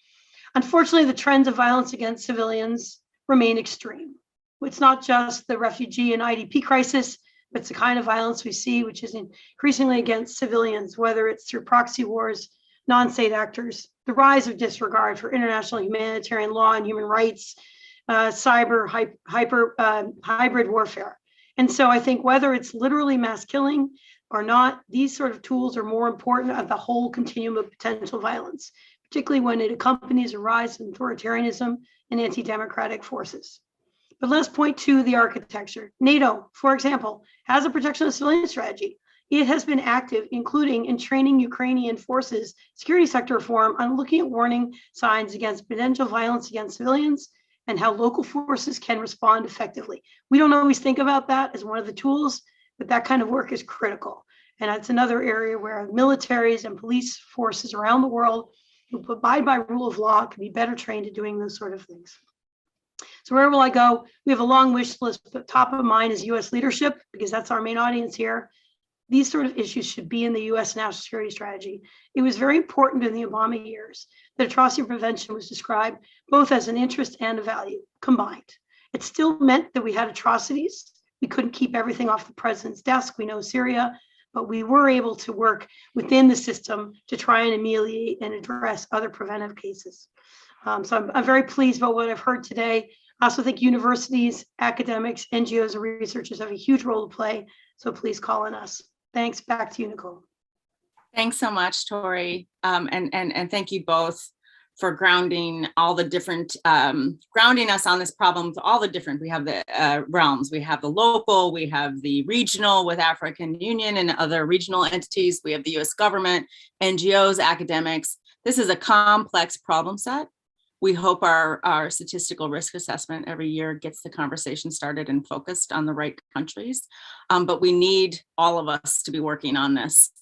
Unfortunately, the trends of violence against civilians remain extreme. It's not just the refugee and IDP crisis, but it's the kind of violence we see, which is increasingly against civilians, whether it's through proxy wars, non-state actors, the rise of disregard for international humanitarian law and human rights, cyber hybrid warfare. And so I think whether it's literally mass killing or not, these sort of tools are more important at the whole continuum of potential violence, particularly when it accompanies a rise in authoritarianism and anti-democratic forces. But let's point to the architecture. NATO, for example, has a protection of civilian strategy. It has been active, including in training Ukrainian forces, security sector reform on looking at warning signs against potential violence against civilians and how local forces can respond effectively. We don't always think about that as one of the tools, but that kind of work is critical. And that's another area where militaries and police forces around the world who abide by rule of law can be better trained at doing those sort of things. So where will I go? We have a long wish list, but top of mind is US leadership, because that's our main audience here. These sort of issues should be in the US national security strategy. It was very important in the Obama years that atrocity prevention was described both as an interest and a value combined. It still meant that we had atrocities. We couldn't keep everything off the president's desk. We know Syria, but we were able to work within the system to try and ameliorate and address other preventive cases. So I'm very pleased about what I've heard today. I also think universities, academics, NGOs, and researchers have a huge role to play. So please call on us. Thanks. Back to you, Nicole. Thanks so much, Tori. And thank you both for grounding all the different, grounding us on this problem, all the different, we have the realms, we have the local, we have the regional with African Union and other regional entities, we have the US government, NGOs, academics. This is a complex problem set. We hope our statistical risk assessment every year gets the conversation started and focused on the right countries. But we need all of us to be working on this.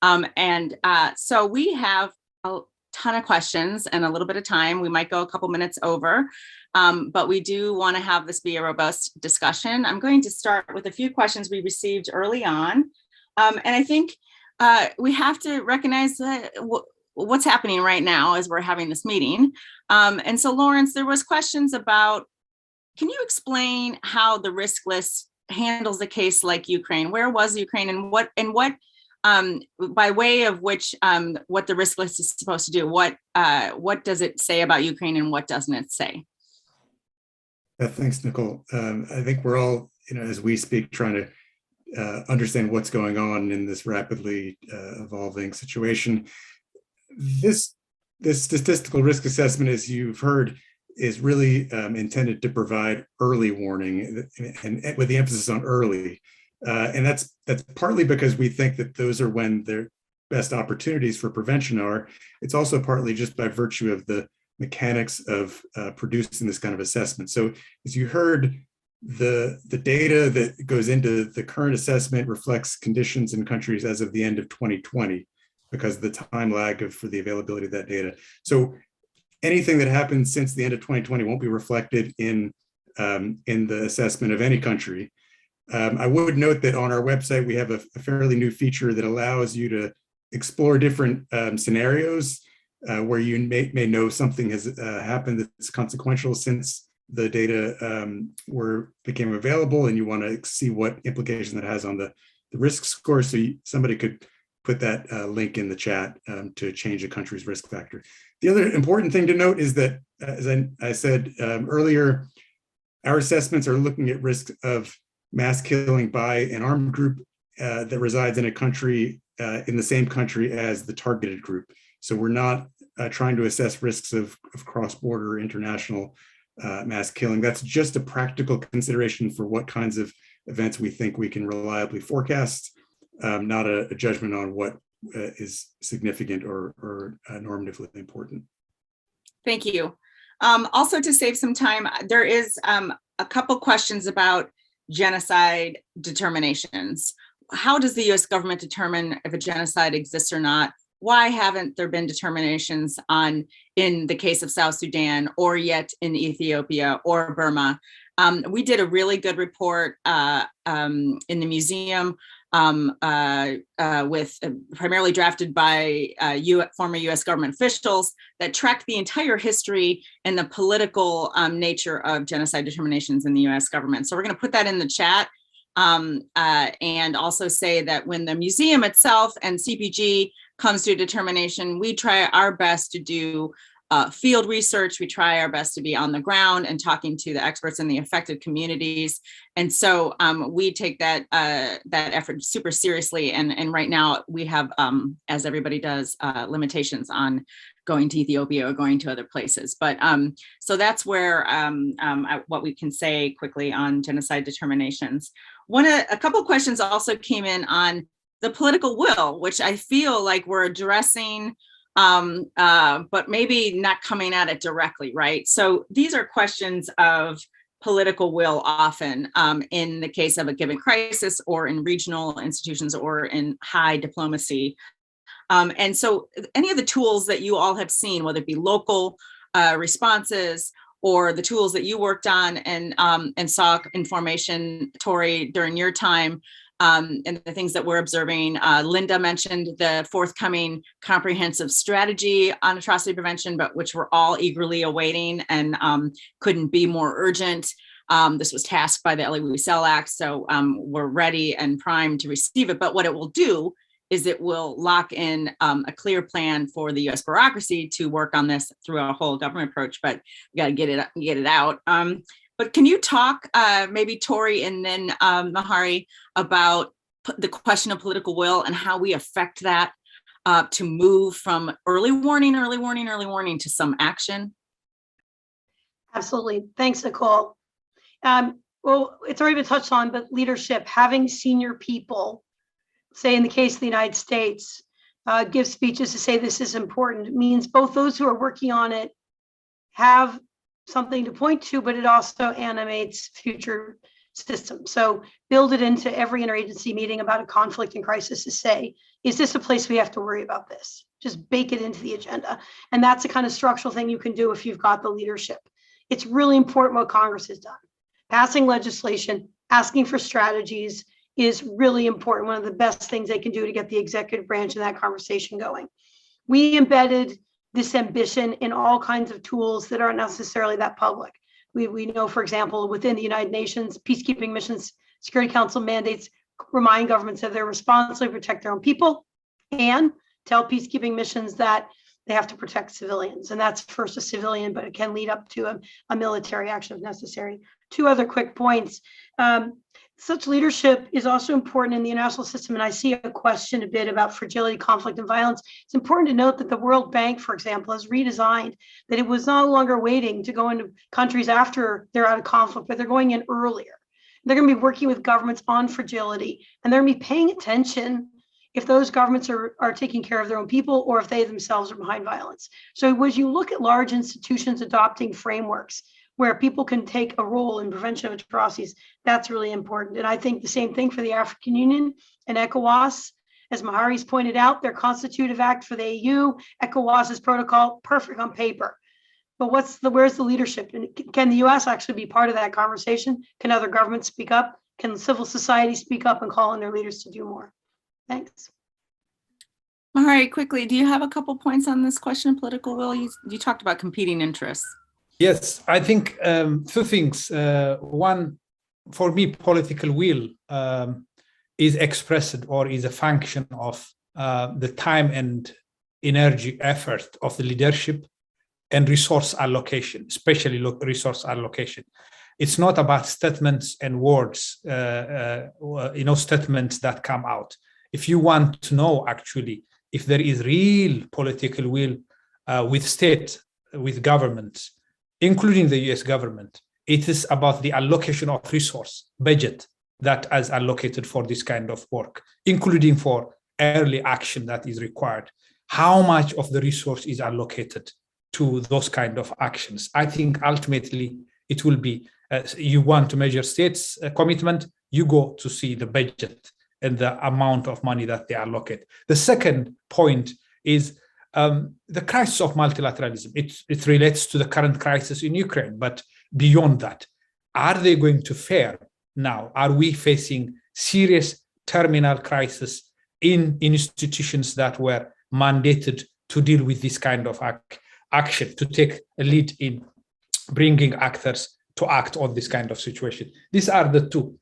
So we have a ton of questions and a little bit of time. We might go a couple minutes over, but we do want to have this be a robust discussion. I'm going to start with a few questions we received early on. And I think we have to recognize that what's happening right now as we're having this meeting. And so Lawrence, there was questions about, can you explain how the risk list handles a case like Ukraine? Where was Ukraine and what by way of which, what the risk list is supposed to do? What does it say about Ukraine and what doesn't it say? Thanks, Nicole. I think we're all, as we speak, trying to understand what's going on in this rapidly evolving situation. This statistical risk assessment, as you've heard, is really intended to provide early warning, and with the emphasis on early. And that's partly because we think that those are when their best opportunities for prevention are. It's also partly just by virtue of the mechanics of producing this kind of assessment. So as you heard, the data that goes into the current assessment reflects conditions in countries as of the end of 2020 because of the time lag for the availability of that data. So anything that happens since the end of 2020 won't be reflected in the assessment of any country. I would note that on our website, we have a fairly new feature that allows you to explore different scenarios where you may know something has happened that's consequential since the data became available, and you want to see what implication that has on the risk score. So somebody could put that link in the chat to change a country's risk factor. The other important thing to note is that, as I said earlier, our assessments are looking at risk of mass killing by an armed group that resides in a country in the same country as the targeted group. So we're not trying to assess risks of cross-border international mass killing. That's just a practical consideration for what kinds of events we think we can reliably forecast, not a judgment on what is significant or normatively important. Thank you. Also, to save some time, there is a couple questions about genocide determinations. How does the US government determine if a genocide exists or not? Why haven't there been determinations in the case of South Sudan, or yet in Ethiopia or Burma? We did a really good report in the museum with primarily drafted by former US government officials that tracked the entire history and the political nature of genocide determinations in the US government. So we're going to put that in the chat, and also say that when the museum itself and CPG comes to a determination, we try our best to do field research. We try our best to be on the ground and talking to the experts in the affected communities. And so we take that effort super seriously. And right now we have, as everybody does, limitations on going to Ethiopia or going to other places. But so that's where what we can say quickly on genocide determinations. A couple of questions also came in on the political will, which I feel like we're addressing, but maybe not coming at it directly, right? So these are questions of political will often in the case of a given crisis, or in regional institutions, or in high diplomacy. And so any of the tools that you all have seen, whether it be local responses, or the tools that you worked on and saw information, Tori, during your time, and the things that we're observing. Linda mentioned the forthcoming comprehensive strategy on atrocity prevention, but which we're all eagerly awaiting and couldn't be more urgent. This was tasked by the Elie Wiesel Act, so we're ready and primed to receive it. But what it will do is it will lock in a clear plan for the US bureaucracy to work on this through a whole government approach, but we got to get it out. But can you talk, maybe Tori and then Mahari, about the question of political will and how we affect that to move from early warning to some action? Absolutely. Thanks, Nicole. Well, it's already been touched on, but leadership, having senior people, say in the case of the United States, give speeches to say this is important, it means both those who are working on it have something to point to, but it also animates future systems. So build it into every interagency meeting about a conflict and crisis to say, is this a place we have to worry about this? Just bake it into the agenda. And that's the kind of structural thing you can do if you've got the leadership. It's really important what Congress has done. Passing legislation, asking for strategies is really important. One of the best things they can do to get the executive branch in that conversation going. We embedded this ambition in all kinds of tools that aren't necessarily that public. We know, for example, within the United Nations, peacekeeping missions, Security Council mandates remind governments that they're responsible to protect their own people and tell peacekeeping missions that they have to protect civilians. And that's first a civilian, but it can lead up to a military action if necessary. Two other quick points. Such leadership is also important in the international system. And I see a question a bit about fragility, conflict, and violence. It's important to note that the World Bank, for example, has redesigned that it was no longer waiting to go into countries after they're out of conflict, but they're going in earlier. They're going to be working with governments on fragility, and they're going to be paying attention if those governments are taking care of their own people or if they themselves are behind violence. So as you look at large institutions adopting frameworks where people can take a role in prevention of atrocities, that's really important. And I think the same thing for the African Union and ECOWAS. As Mahari's pointed out, their constitutive act for the AU, ECOWAS's protocol, perfect on paper. But where's the leadership? And can the US actually be part of that conversation? Can other governments speak up? Can civil society speak up and call on their leaders to do more? Thanks. Mahari, quickly, do you have a couple points on this question of political will? You talked about competing interests. Yes, I think two things. One, for me, political will is expressed or is a function of the time and energy effort of the leadership and resource allocation, especially resource allocation. It's not about statements and words, statements that come out. If you want to know actually if there is real political will with governments, including the US government. It is about the allocation of resource budget that is allocated for this kind of work, including for early action that is required. How much of the resource is allocated to those kind of actions? I think ultimately it will be, you want to measure states' commitment, you go to see the budget and the amount of money that they allocate. The second point is the crisis of multilateralism. It relates to the current crisis in Ukraine, but beyond that, are they going to fare now? Are we facing serious terminal crisis in institutions that were mandated to deal with this kind of action, to take a lead in bringing actors to act on this kind of situation? These are the two.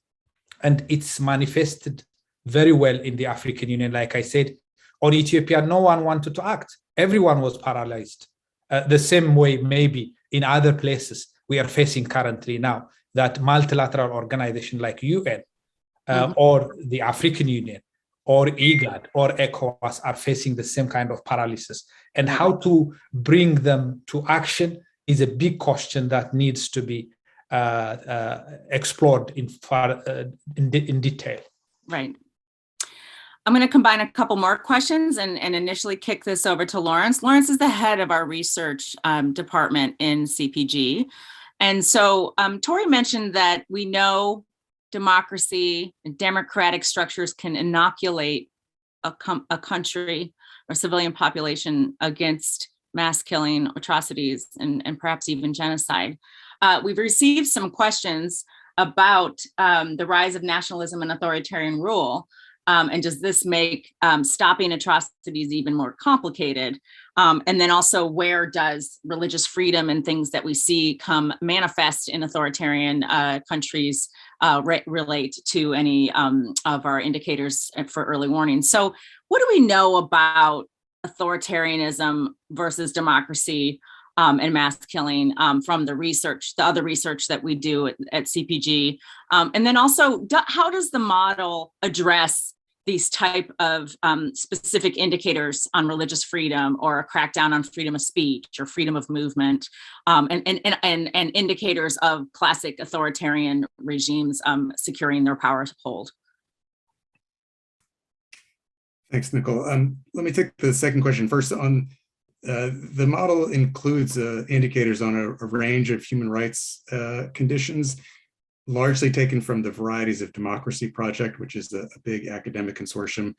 And it's manifested very well in the African Union. Like I said, on Ethiopia, no one wanted to act. Everyone was paralyzed. The same way, maybe in other places we are facing currently now, that multilateral organization like UN or the African Union or IGAD or ECOWAS are facing the same kind of paralysis. And how to bring them to action is a big question that needs to be explored in detail. Right. I'm going to combine a couple more questions and initially kick this over to Lawrence. Lawrence is the head of our research department in CPG. And so Tori mentioned that we know democracy and democratic structures can inoculate a country or civilian population against mass killing, atrocities, and perhaps even genocide. We've received some questions about the rise of nationalism and authoritarian rule. And does this make stopping atrocities even more complicated? And then also, where does religious freedom and things that we see come manifest in authoritarian countries relate to any of our indicators for early warning? So what do we know about authoritarianism versus democracy and mass killing from the research, the other research that we do at CPG? And then also, how does the model address these type of specific indicators on religious freedom, or a crackdown on freedom of speech or freedom of movement, and indicators of classic authoritarian regimes securing their power hold? Thanks, Nicole. Let me take the second question first. On the model includes indicators on a range of human rights conditions, largely taken from the Varieties of Democracy Project, which is a big academic consortium.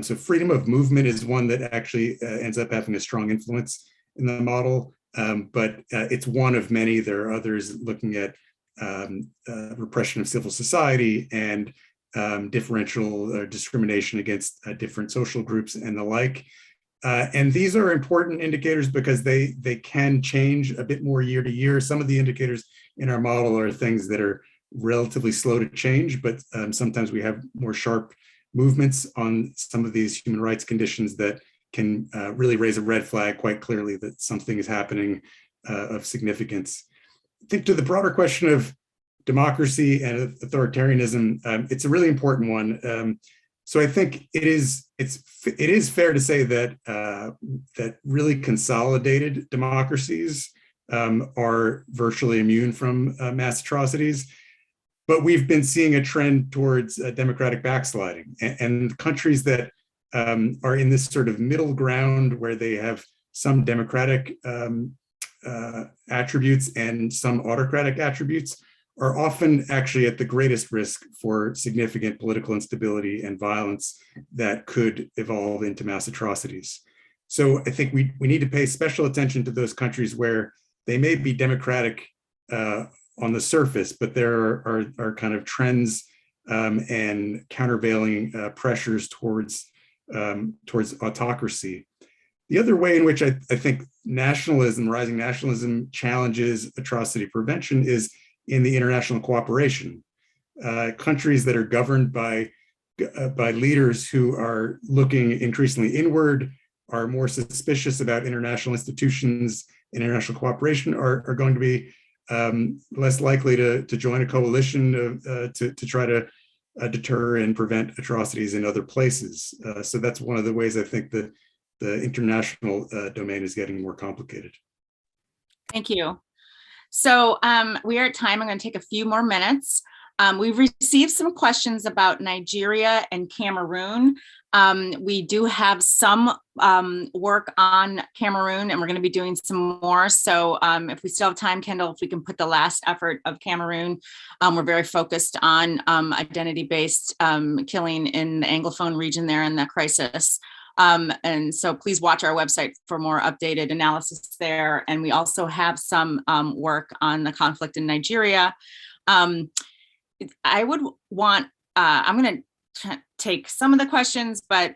So freedom of movement is one that actually ends up having a strong influence in the model, but it's one of many. There are others looking at repression of civil society and differential discrimination against different social groups and the like. And these are important indicators because they can change a bit more year to year. Some of the indicators in our model are things that are relatively slow to change, but sometimes we have more sharp movements on some of these human rights conditions that can really raise a red flag quite clearly that something is happening of significance. I think to the broader question of democracy and authoritarianism, it's a really important one. So I think it is fair to say that that really consolidated democracies are virtually immune from mass atrocities. But we've been seeing a trend towards democratic backsliding, and countries that are in this sort of middle ground where they have some democratic attributes and some autocratic attributes are often actually at the greatest risk for significant political instability and violence that could evolve into mass atrocities. So I think we need to pay special attention to those countries where they may be democratic on the surface, but there are kind of trends and countervailing pressures towards autocracy. The other way in which I think rising nationalism challenges atrocity prevention is in the international cooperation. Countries that are governed by leaders who are looking increasingly inward, are more suspicious about international institutions, international cooperation, are going to be less likely to join a coalition to try to deter and prevent atrocities in other places. So that's one of the ways I think that the international domain is getting more complicated. Thank you. So we are at time. I'm going to take a few more minutes. We've received some questions about Nigeria and Cameroon. We do have some work on Cameroon, and we're going to be doing some more. So if we still have time, Kendall, if we can put the last effort of Cameroon, we're very focused on identity-based killing in the Anglophone region there in that crisis. And so please watch our website for more updated analysis there. And we also have some work on the conflict in Nigeria. I would want, I'm going to take some of the questions, but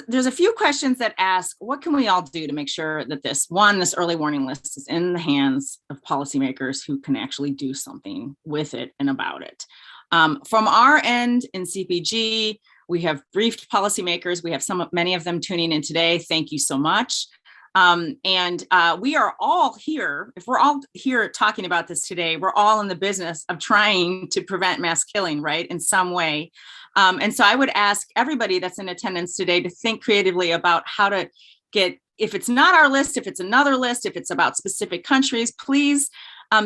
there's a few questions that ask, what can we all do to make sure that this early warning list is in the hands of policymakers who can actually do something with it and about it? From our end in CPG, we have briefed policymakers. We have many of them tuning in today. Thank you so much. We are all here, if we're all here talking about this today, we're all in the business of trying to prevent mass killing, right, in some way. And so I would ask everybody that's in attendance today to think creatively about how to get, if it's not our list, if it's another list, if it's about specific countries, please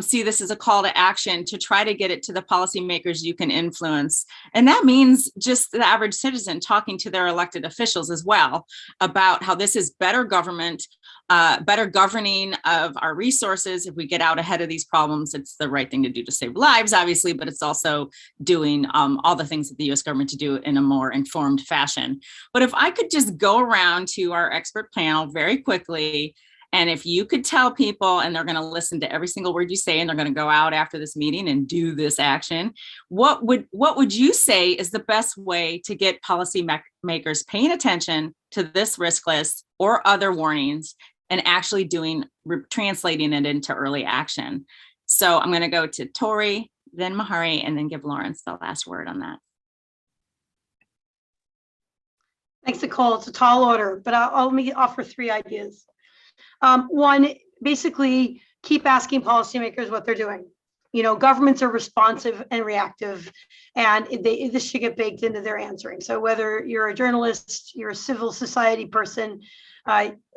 see this as a call to action to try to get it to the policymakers you can influence. And that means just the average citizen talking to their elected officials as well about how this is better government, better governing of our resources. If we get out ahead of these problems, it's the right thing to do to save lives, obviously, but it's also doing all the things that the US government to do in a more informed fashion. But if I could just go around to our expert panel very quickly, and if you could tell people, and they're going to listen to every single word you say, and they're going to go out after this meeting and do this action, what would you say is the best way to get policy makers paying attention to this risk list or other warnings and actually translating it into early action? So I'm going to go to Tori, then Mahari, and then give Lawrence the last word on that. Thanks, Nicole. It's a tall order, but let me offer 3 ideas. One, basically keep asking policymakers what they're doing. You know, governments are responsive and reactive, and this should get baked into their answering. So whether you're a journalist, you're a civil society person,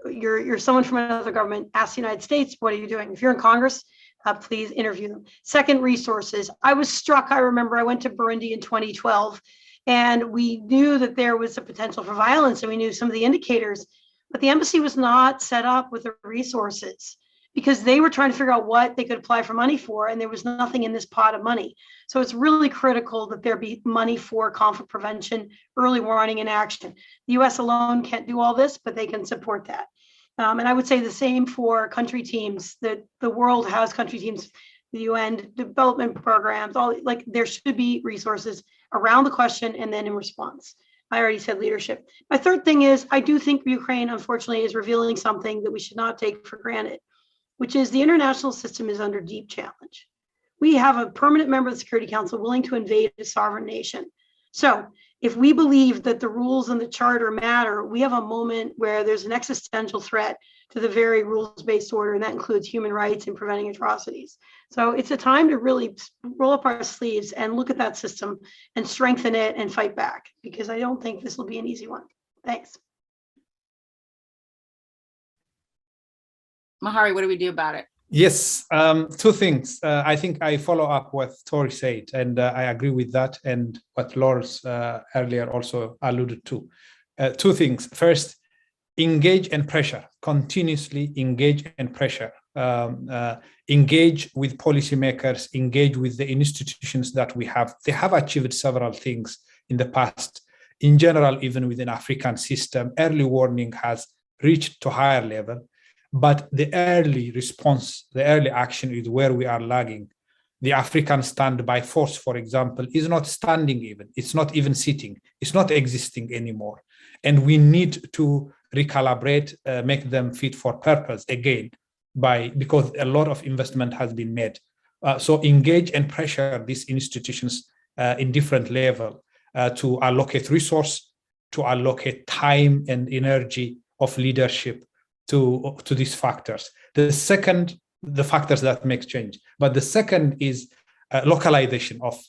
you're someone from another government, ask the United States, what are you doing? If you're in Congress, please interview them. Second, resources. I was struck, I remember I went to Burundi in 2012, and we knew that there was a potential for violence, and we knew some of the indicators. But the embassy was not set up with the resources because they were trying to figure out what they could apply for money for, and there was nothing in this pot of money. So it's really critical that there be money for conflict prevention, early warning, and action. The US alone can't do all this, but they can support that. And I would say the same for country teams, that the world has country teams, the UN development programs, there should be resources around the question and then in response. I already said leadership. My third thing is, I do think Ukraine, unfortunately, is revealing something that we should not take for granted, which is the international system is under deep challenge. We have a permanent member of the Security Council willing to invade a sovereign nation. So if we believe that the rules and the charter matter, we have a moment where there's an existential threat to the very rules-based order, and that includes human rights and preventing atrocities. So it's a time to really roll up our sleeves and look at that system and strengthen it and fight back, because I don't think this will be an easy one. Thanks. Mahari, what do we do about it? Yes, 2 things. I think I follow up what Tori said, and I agree with that, and what Lawrence earlier also alluded to. 2 things. First, engage and pressure, continuously engage and pressure. Engage with policymakers, engage with the institutions that we have. They have achieved several things in the past. In general, even within African system, early warning has reached to higher level. But the early response, the early action is where we are lagging. The African standby force, for example, is not standing even. It's not even sitting. It's not existing anymore. And we need to recalibrate, make them fit for purpose again, because a lot of investment has been made. So engage and pressure these institutions in different level to allocate resource, to allocate time and energy of leadership to these factors. The factors that make change. But the second is localization of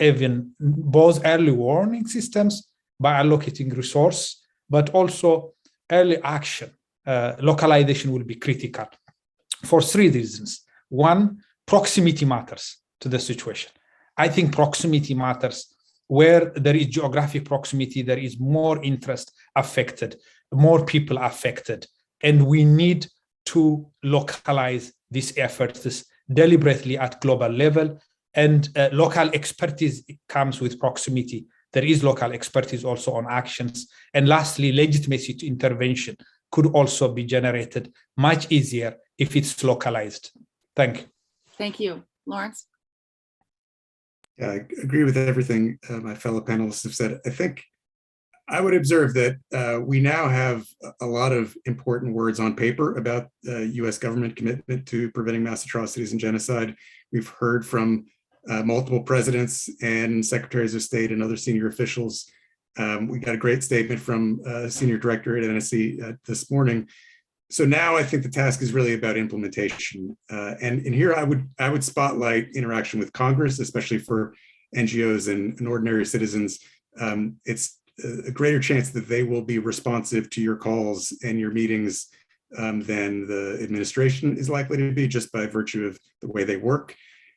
even both early warning systems by allocating resource, but also early action, localization will be critical for 3 reasons. One, proximity matters to the situation. I think proximity matters. Where there is geographic proximity, there is more interest affected, more people affected, and we need to localize these efforts deliberately at global level. And local expertise comes with proximity. There is local expertise also on actions. And lastly, legitimacy to intervention could also be generated much easier if it's localized. Thank you. Thank you. Lawrence? Yeah, I agree with everything my fellow panelists have said. I think I would observe that we now have a lot of important words on paper about US government commitment to preventing mass atrocities and genocide. We've heard from multiple presidents and secretaries of state and other senior officials. We got a great statement from Senior Director at NSC this morning. So now I think the task is really about implementation. And here I would spotlight interaction with Congress, especially for NGOs and ordinary citizens. It's a greater chance that they will be responsive to your calls and your meetings than the administration is likely to be, just by virtue of the way they work.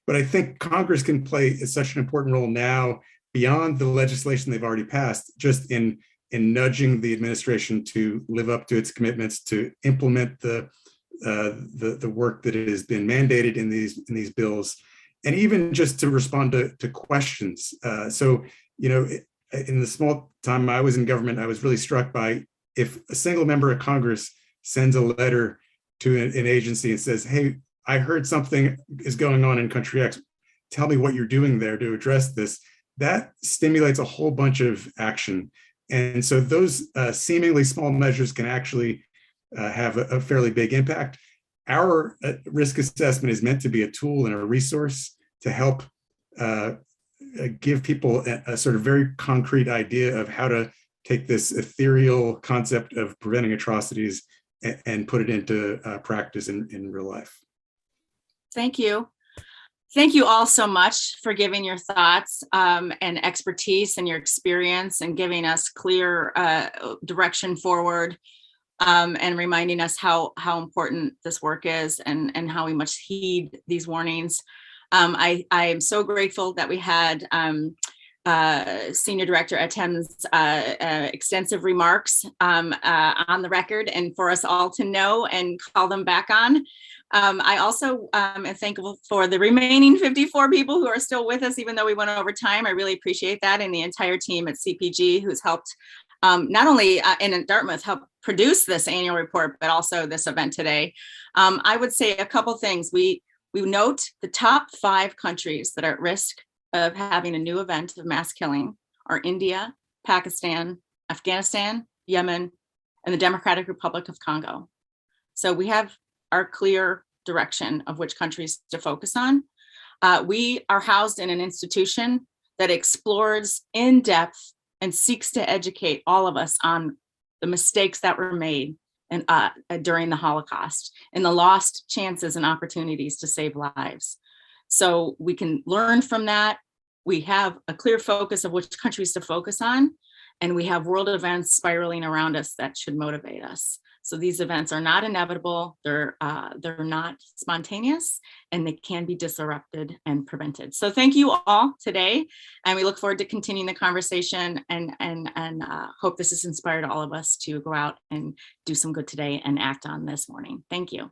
But I think Congress can play such an important role now beyond the legislation they've already passed, just in nudging the administration to live up to its commitments, to implement the work that has been mandated in these bills, and even just to respond to questions. So, you know, in the small time I was in government, I was really struck by, if a single member of Congress sends a letter to an agency and says, "Hey, I heard something is going on in country X. Tell me what you're doing there to address this," that stimulates a whole bunch of action. And so those seemingly small measures can actually have a fairly big impact. Our risk assessment is meant to be a tool and a resource to help give people a sort of very concrete idea of how to take this ethereal concept of preventing atrocities and put it into practice in real life. Thank you. Thank you all so much for giving your thoughts and expertise and your experience, and giving us clear direction forward, and reminding us how important this work is, and how we must heed these warnings. I am so grateful that we had Senior Director Etem's extensive remarks on the record, and for us all to know and call them back on. I also am thankful for the remaining 54 people who are still with us, even though we went over time. I really appreciate that, and the entire team at CPG who's helped not only in Dartmouth help produce this annual report, but also this event today. I would say a couple things. We note the top 5 countries that are at risk of having a new event of mass killing are India, Pakistan, Afghanistan, Yemen, and the Democratic Republic of Congo. So we have our clear direction of which countries to focus on. We are housed in an institution that explores in depth and seeks to educate all of us on the mistakes that were made during the Holocaust, and the lost chances and opportunities to save lives. So we can learn from that. We have a clear focus of which countries to focus on, and we have world events spiraling around us that should motivate us. So these events are not inevitable, they're not spontaneous, and they can be disrupted and prevented. So thank you all today, and we look forward to continuing the conversation, and hope this has inspired all of us to go out and do some good today and act on this morning. Thank you.